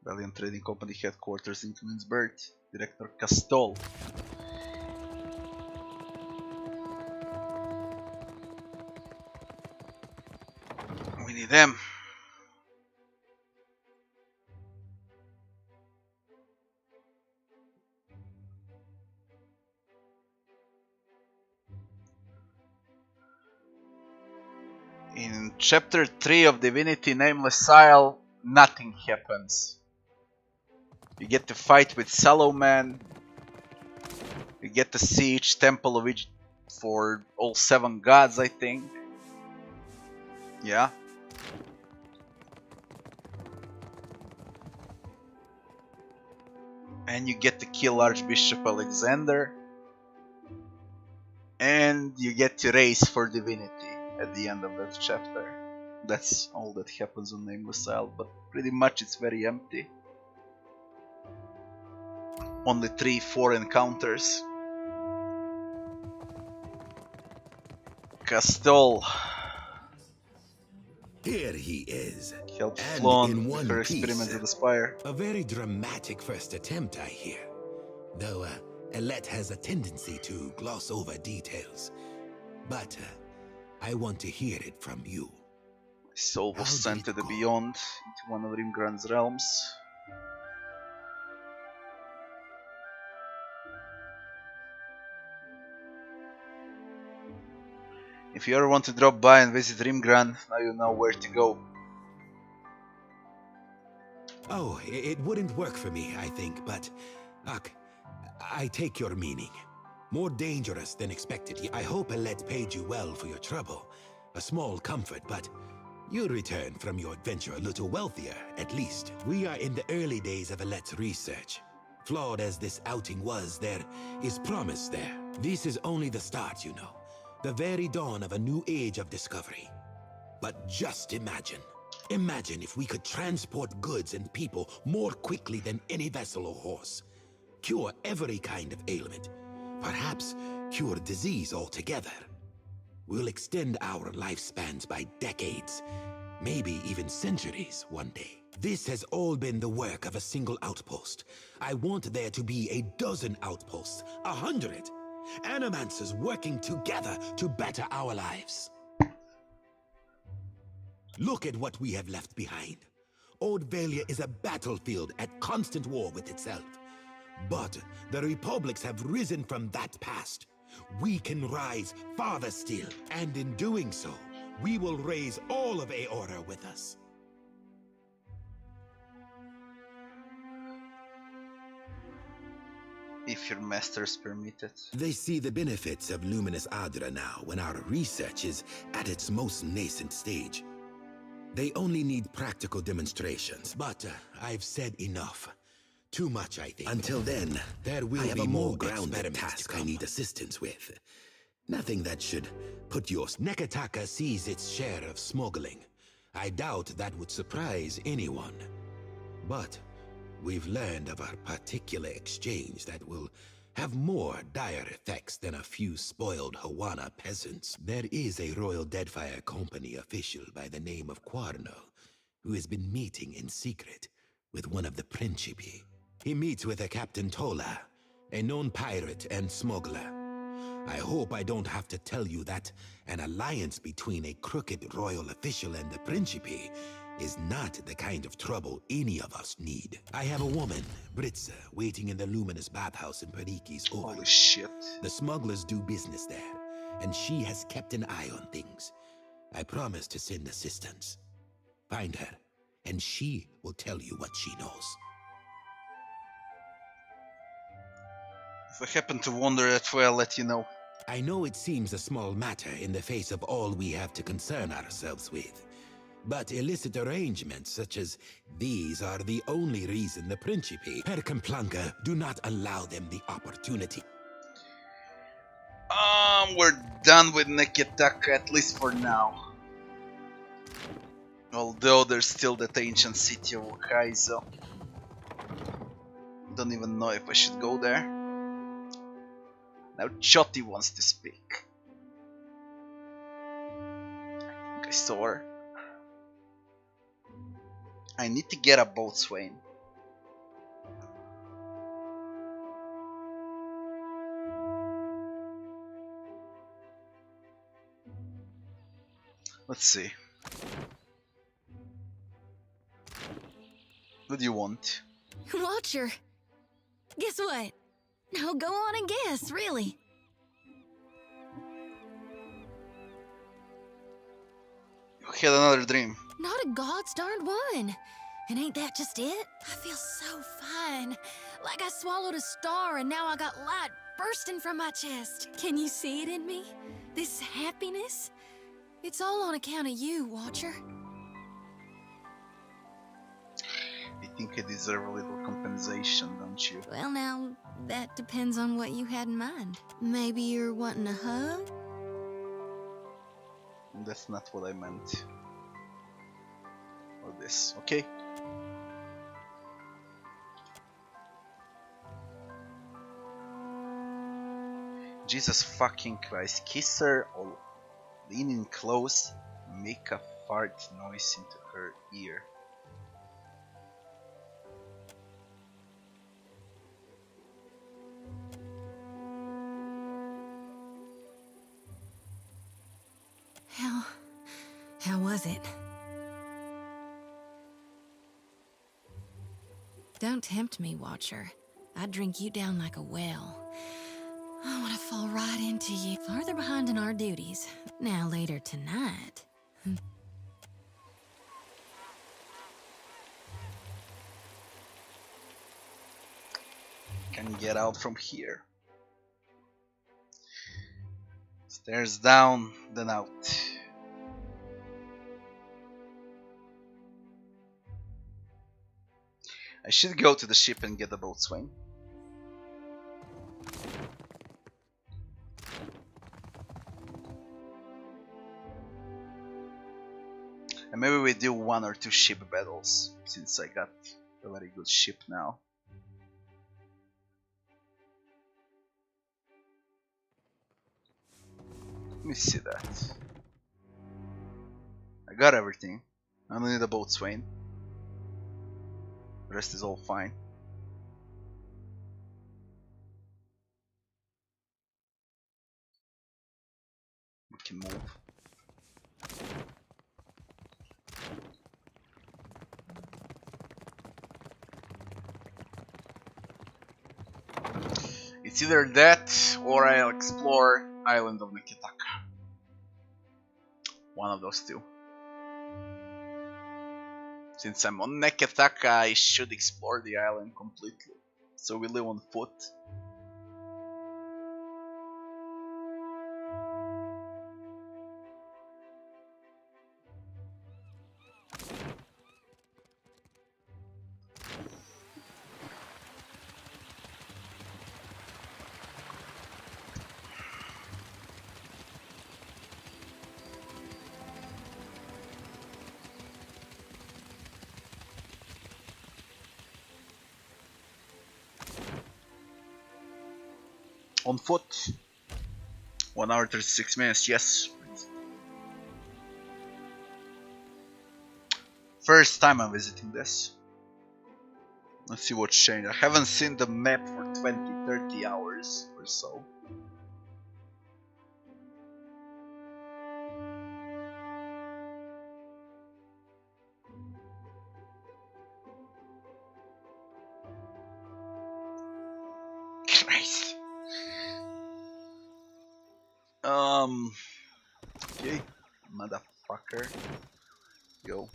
[SPEAKER 2] Valiant Trading Company headquarters in Queensburg. Director Castol. We need them. In chapter 3 of Divinity Nameless Isle, nothing happens. You get to fight with Sallowman. You get to see each temple of each for all 7 gods, I think. Yeah. And you get to kill Archbishop Alexander. And you get to race for divinity at the end of that chapter. That's all that happens on Nameless Isle, but pretty much it's very empty. Only 3-4 encounters. Castell
[SPEAKER 11] Here he is.
[SPEAKER 2] helped
[SPEAKER 11] And
[SPEAKER 2] Flonne
[SPEAKER 11] in
[SPEAKER 2] with
[SPEAKER 11] one
[SPEAKER 2] her
[SPEAKER 11] piece.
[SPEAKER 2] experiment with the Spire.
[SPEAKER 11] A very dramatic first attempt, I hear. Though Alette has a tendency to gloss over details. But I want to hear it from you.
[SPEAKER 2] My soul was
[SPEAKER 11] How did
[SPEAKER 2] sent
[SPEAKER 11] it
[SPEAKER 2] to the
[SPEAKER 11] go?
[SPEAKER 2] beyond, into one of Rimgrand's realms. If you ever want to drop by and visit Rimgrand, now you know where to go.
[SPEAKER 11] Oh, it wouldn't work for me, I think, but... Ugh, I take your meaning. More dangerous than expected. I hope Alette paid you well for your trouble. A small comfort, but you'll return from your adventure a little wealthier, at least. We are in the early days of Alette's research. Flawed as this outing was, there is promise there. This is only the start, you know. The very dawn of a new age of discovery. But just imagine. Imagine if we could transport goods and people more quickly than any vessel or horse. Cure every kind of ailment. Perhaps cure disease altogether. We'll extend our lifespans by decades, maybe even centuries one day. This has all been the work of a single outpost. I want there to be a dozen outposts, 100. Animancers working together to better our lives. Look at what we have left behind. Old Valia is a battlefield at constant war with itself. But the republics have risen from that past. We can rise farther still, and in doing so, we will raise all of Aora with us.
[SPEAKER 2] If your masters permit it.
[SPEAKER 11] They see the benefits of Luminous Adra now when our research is at its most nascent stage. They only need practical demonstrations, but I've said enough. Too much, I think. Until then, there will be more grounded tasks I need assistance with. Nothing that should put your... Nekataka sees its share of smuggling. I doubt that would surprise anyone. But we've learned of a particular exchange that will have more dire effects than a few spoiled Hawana peasants. There is a Royal Deadfire Company official by the name of Quarno, who has been meeting in secret with one of the Principi. He meets with a Captain Tola, a known pirate and smuggler. I hope I don't have to tell you that an alliance between a crooked royal official and the Principi is not the kind of trouble any of us need. I have a woman, Britza, waiting in the luminous bathhouse in Periki's order.
[SPEAKER 2] Holy shit.
[SPEAKER 11] The smugglers do business there, and she has kept an eye on things. I promise to send assistance. Find her, and she will tell you what she knows.
[SPEAKER 2] If I happen to wander that way, I'll let you know.
[SPEAKER 11] I know it seems a small matter in the face of all we have to concern ourselves with. But illicit arrangements such as these are the only reason the Principi, per Complanca, do not allow them the opportunity.
[SPEAKER 2] We're done with Neketaka, at least for now. Although there's still that ancient city of Okaizo. Don't even know if I should go there. Now Chotti wants to speak. I think I saw her. I need to get a boatswain. Let's see. What do you want?
[SPEAKER 3] Watcher. Guess what? Now go on and guess, really.
[SPEAKER 2] You had another dream.
[SPEAKER 3] Not a god's darned one. And ain't that just it? I feel so fine. Like I swallowed a star and now I got light bursting from my chest. Can you see it in me? This happiness? It's all on account of you, Watcher.
[SPEAKER 2] I think I deserve a little compensation, don't you?
[SPEAKER 3] Well, now, that depends on what you had in mind. Maybe you're wanting a hug?
[SPEAKER 2] That's not what I meant. Or this, okay? Jesus fucking Christ, kiss her or lean in close, make a fart noise into her ear.
[SPEAKER 3] How was it? Don't tempt me, Watcher. I'd drink you down like a whale. I want to fall right into you. Farther behind in our duties. Now later tonight.
[SPEAKER 2] Can get out from here. Stairs down, then out. I should go to the ship and get the boatswain. And maybe we do 1 or 2 ship battles, since I got a very good ship now. Let me see that. I got everything. I only need a boatswain. The rest is all fine. We can move. It's either that or I'll explore Island of Neketaka. One of those two. Since I'm on Neketaka, I should explore the island completely. So we live on foot. On foot. 1 hour 36 minutes, yes. First time I'm visiting this. Let's see what's changed. I haven't seen the map for 20-30 hours or so. Christ. Okay, motherfucker. Go.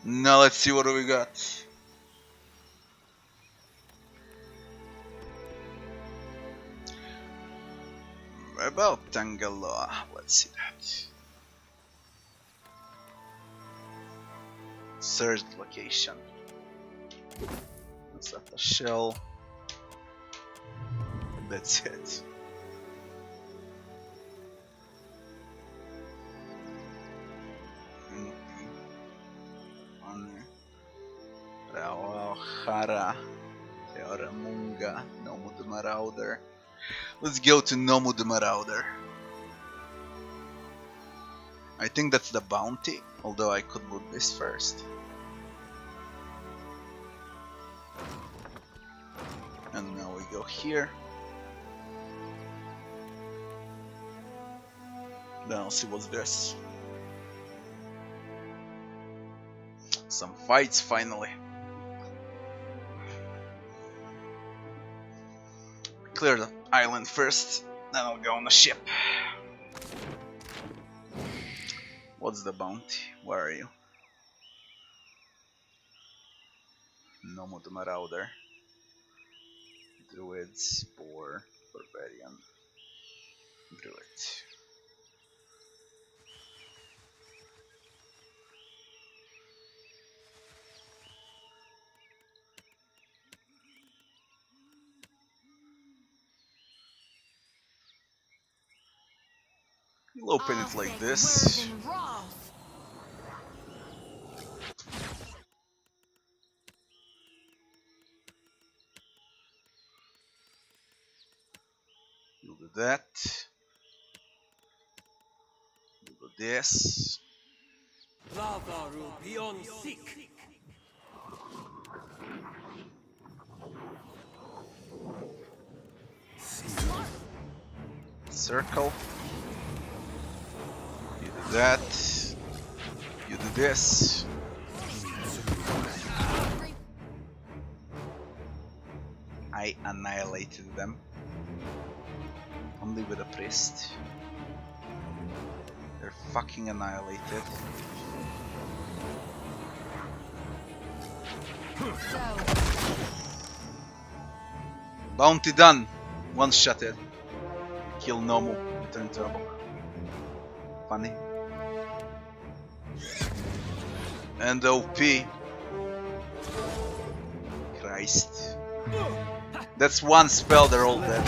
[SPEAKER 2] Now let's see what do we got. About Tangaloa, let's see that. Search location. Let's set the shell. That's it. Rauhara, Teoramunga, Nomu the Marauder. Let's go to Nomu the Marauder. I think that's the bounty, although I could loot this first. And now we go here. Then I'll see what's this. Some fights finally. Clear the island first, then I'll go on the ship. What's the bounty? Where are you? No more Marauder. Druid, Spore, Barbarian, Druid. We'll open it like this. We'll do that. We'll do this. Circle. You do that. You do this. I annihilated them. Only with a priest. They're fucking annihilated. Bounty done. One shot it. Kill Nomu. Return to a book. Funny. And OP. Christ. That's one spell, they're all dead.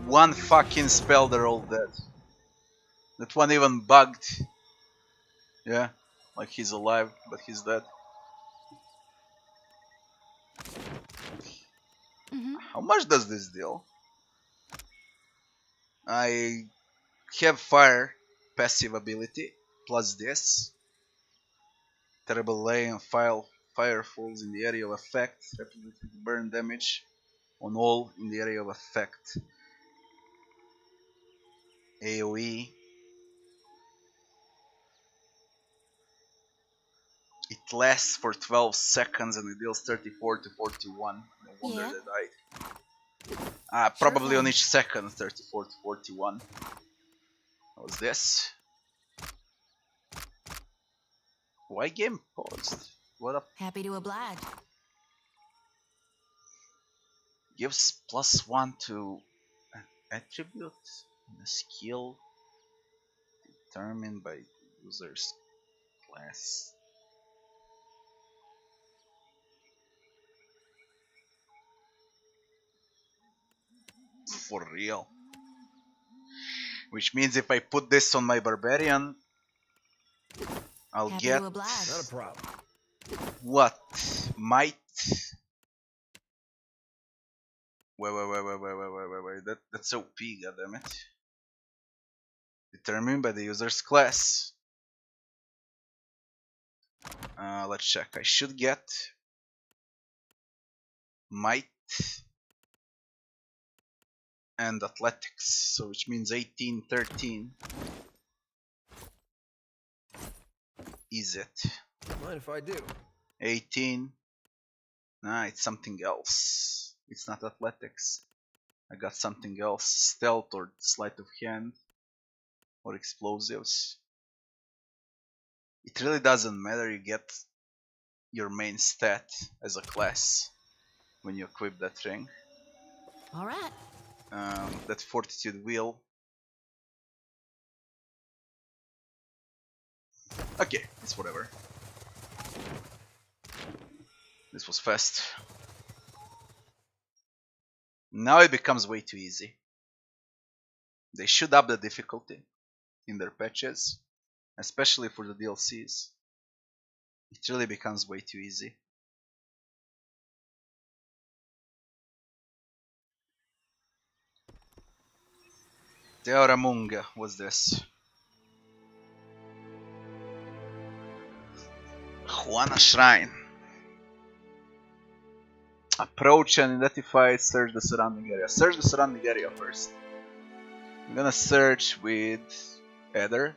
[SPEAKER 2] One fucking spell, they're all dead. That one even bugged. Yeah, like he's alive, but he's dead. How much does this deal? I have fire passive ability plus this. Terrible lay and fire falls in the area of effect. Rapidly burn damage on all in the area of effect. AoE. It lasts for 12 seconds and it deals 34 to 41. No wonder they died. Probably on each second, 34 to 41. What was this? Why game paused? What up?
[SPEAKER 3] Happy to oblige.
[SPEAKER 2] Gives +1 to an attribute and a skill determined by user's class. For real. Which means if I put this on my barbarian, I'll get
[SPEAKER 4] Not a problem.
[SPEAKER 2] what? Might? Wait. That's OP, goddammit. Determined by the user's class. Let's check. I should get might and athletics, so which means 18, 13. Is it?
[SPEAKER 4] Mind if I do?
[SPEAKER 2] 18. Nah, it's something else. It's not athletics. I got something else. Stealth or sleight of hand. Or explosives. It really doesn't matter, you get your main stat as a class when you equip that ring.
[SPEAKER 3] Alright.
[SPEAKER 2] That fortitude wheel. Okay, it's whatever. This was fast. Now it becomes way too easy. They should up the difficulty in their patches, especially for the DLCs. It really becomes way too easy. Teoramunga was this. Juana Shrine. Approach and identify, search the surrounding area. Search the surrounding area first. I'm gonna search with Ether.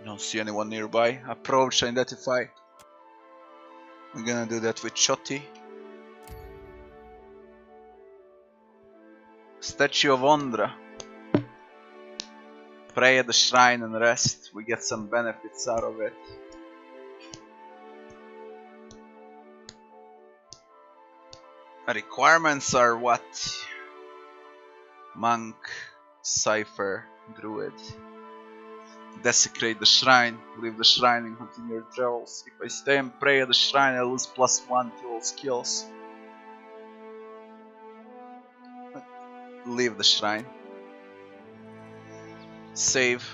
[SPEAKER 2] Don't see anyone nearby. Approach, identify. I'm gonna do that with Choti. Statue of Ondra. Pray at the shrine and rest. We get some benefits out of it. Requirements are what? Monk, Cipher, Druid. Desecrate the shrine. Leave the shrine and continue your travels. If I stay and pray at the shrine, I lose +1 to all skills. Leave the shrine. Save.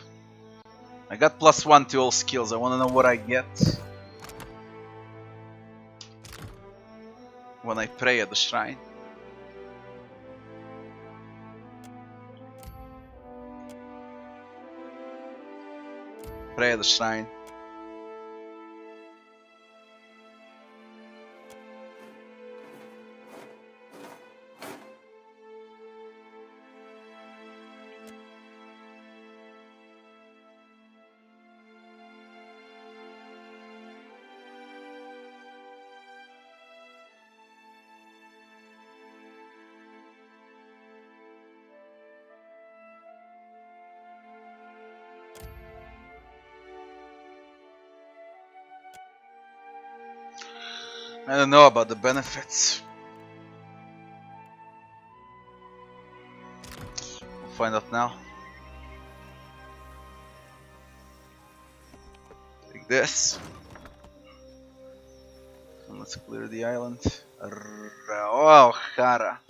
[SPEAKER 2] I got +1 to all skills. I wanna know what I get when I pray at the shrine. Pray at the shrine. I don't know about the benefits. We'll find out now. Take this. And let's clear the island. Oh, Hara.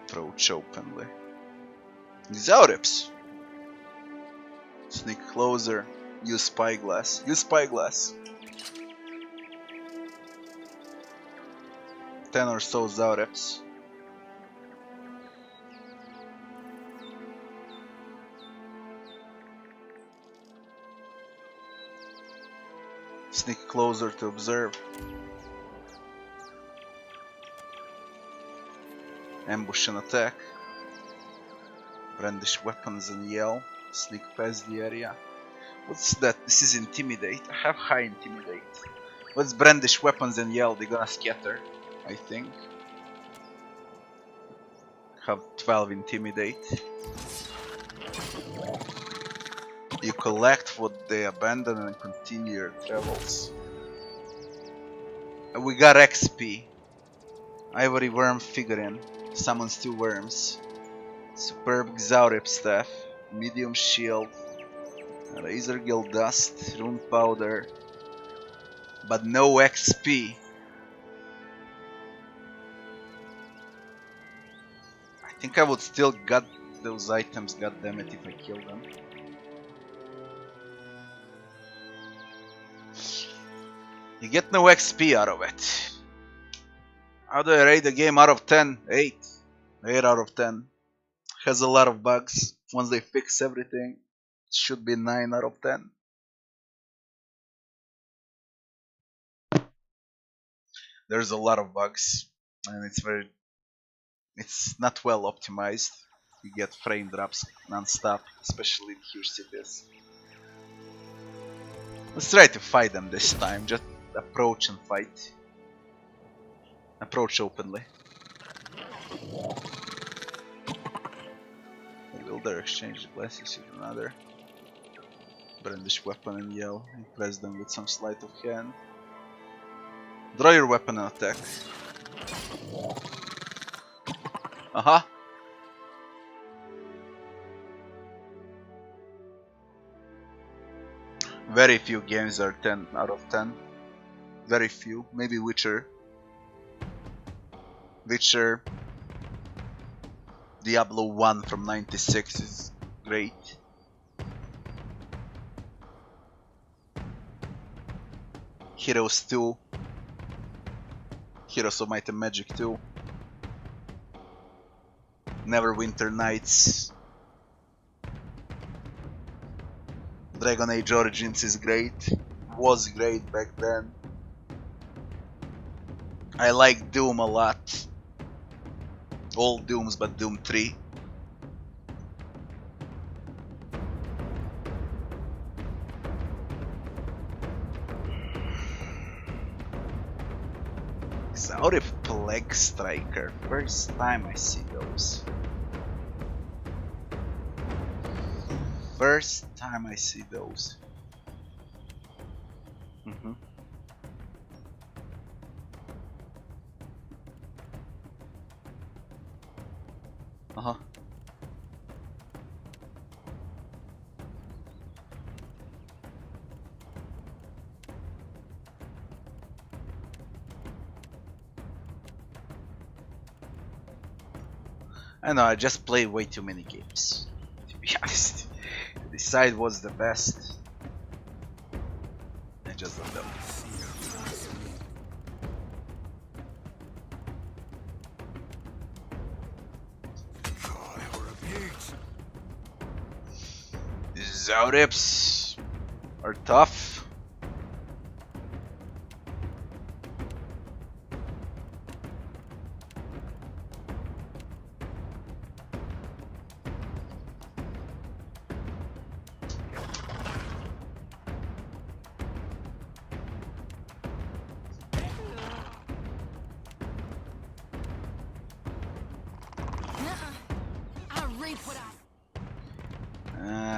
[SPEAKER 2] Approach openly. Zaurips. Sneak closer. Use spyglass. Use spyglass. 10 or so Zaurips. Sneak closer to observe. Ambush and attack. Brandish weapons and yell. Sneak past the area. What's that? This is intimidate. I have high intimidate. Let's brandish weapons and yell. They're gonna scatter, I think. Have 12 intimidate. You collect what they abandon and continue your travels. We got XP. Ivory worm figurine. Summons 2 worms. Superb Xaurip staff. Medium shield, razor gill dust, rune powder, but no XP. I think I would still get those items, goddammit, if I kill them. You get no XP out of it. How do I rate the game out of 10? 8. 8 out of 10. Has a lot of bugs. Once they fix everything, it should be 9 out of 10. There's a lot of bugs, and it's not well optimized. You get frame drops non-stop, especially in huge cities. Let's try to fight them this time. Just approach and fight. Approach openly. Wielder exchange the glasses with another. Brandish weapon and yell. Impress them with some sleight of hand. Draw your weapon and attack. Aha! Very few games are 10 out of 10. Very few. Maybe Witcher. Witcher. Diablo 1 from 96 is great. Heroes 2. Heroes of Might and Magic 2. Neverwinter Nights. Dragon Age Origins is great. Was great back then. I like Doom a lot. All Dooms but Doom 3. Xaurip leg striker. First time I see those. First time I see those. Uh-huh. I know, I just play way too many games, to be honest. To decide what's the best, I just don't know. Zaureps are tough.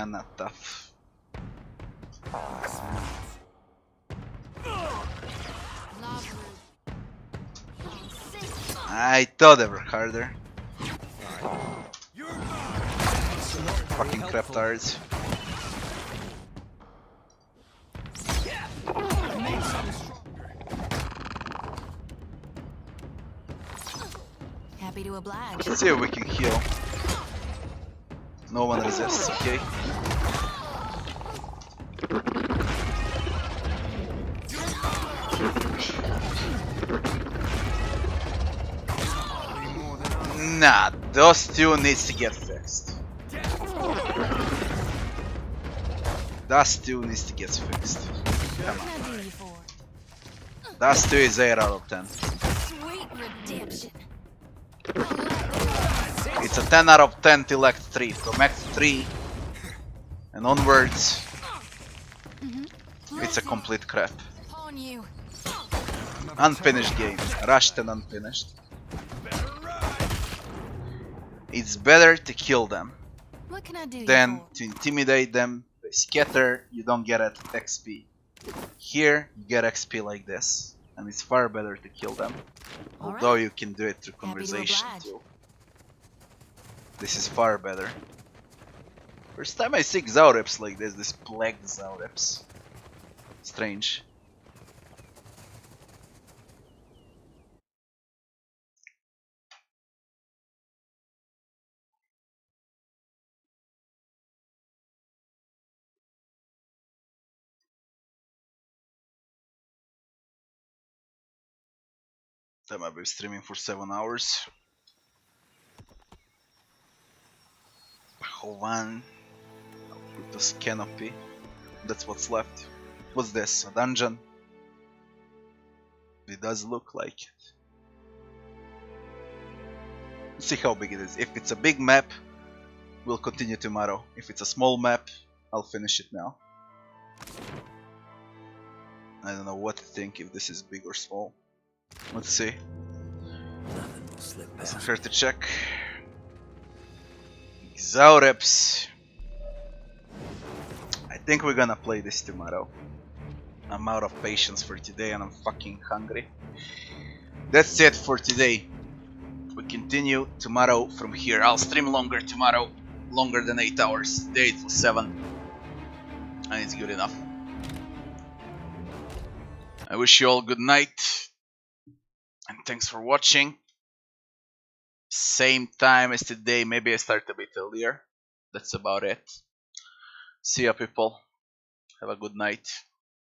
[SPEAKER 2] Not tough. I thought they were harder. Fucking craptards.
[SPEAKER 3] Happy to oblige.
[SPEAKER 2] Let's see if we can heal. No one resists, okay? Nah, those two needs to get fixed. Those two needs to get fixed. Come on. Those two is 8 out of 10.
[SPEAKER 3] Sweet redemption.
[SPEAKER 2] It's a 10 out of 10 till Act 3. From Act 3 and onwards, it's a complete crap. Unfinished game. Rushed and unfinished. It's better to kill them than to intimidate them. They scatter, you don't get XP. Here, you get XP like this. And it's far better to kill them. Although you can do it through conversation too. This is far better. First time I see Zaureps like this plagued Zaureps. Strange. Time I've been streaming for 7 hours. One. I'll put this canopy. That's what's left. What's this? A dungeon? It does look like it. Let's see how big it is. If it's a big map, we'll continue tomorrow. If it's a small map, I'll finish it now. I don't know what to think, if this is big or small. Let's see. Doesn't hurt to check. Zaureps. I think we're gonna play this tomorrow. I'm out of patience for today and I'm fucking hungry. That's it for today. We continue tomorrow from here. I'll stream longer tomorrow. Longer than 8 hours. Today it was 7. And it's good enough. I wish you all good night. And thanks for watching. Same time as today. Maybe I start a bit earlier. That's about it. See ya, people. Have a good night.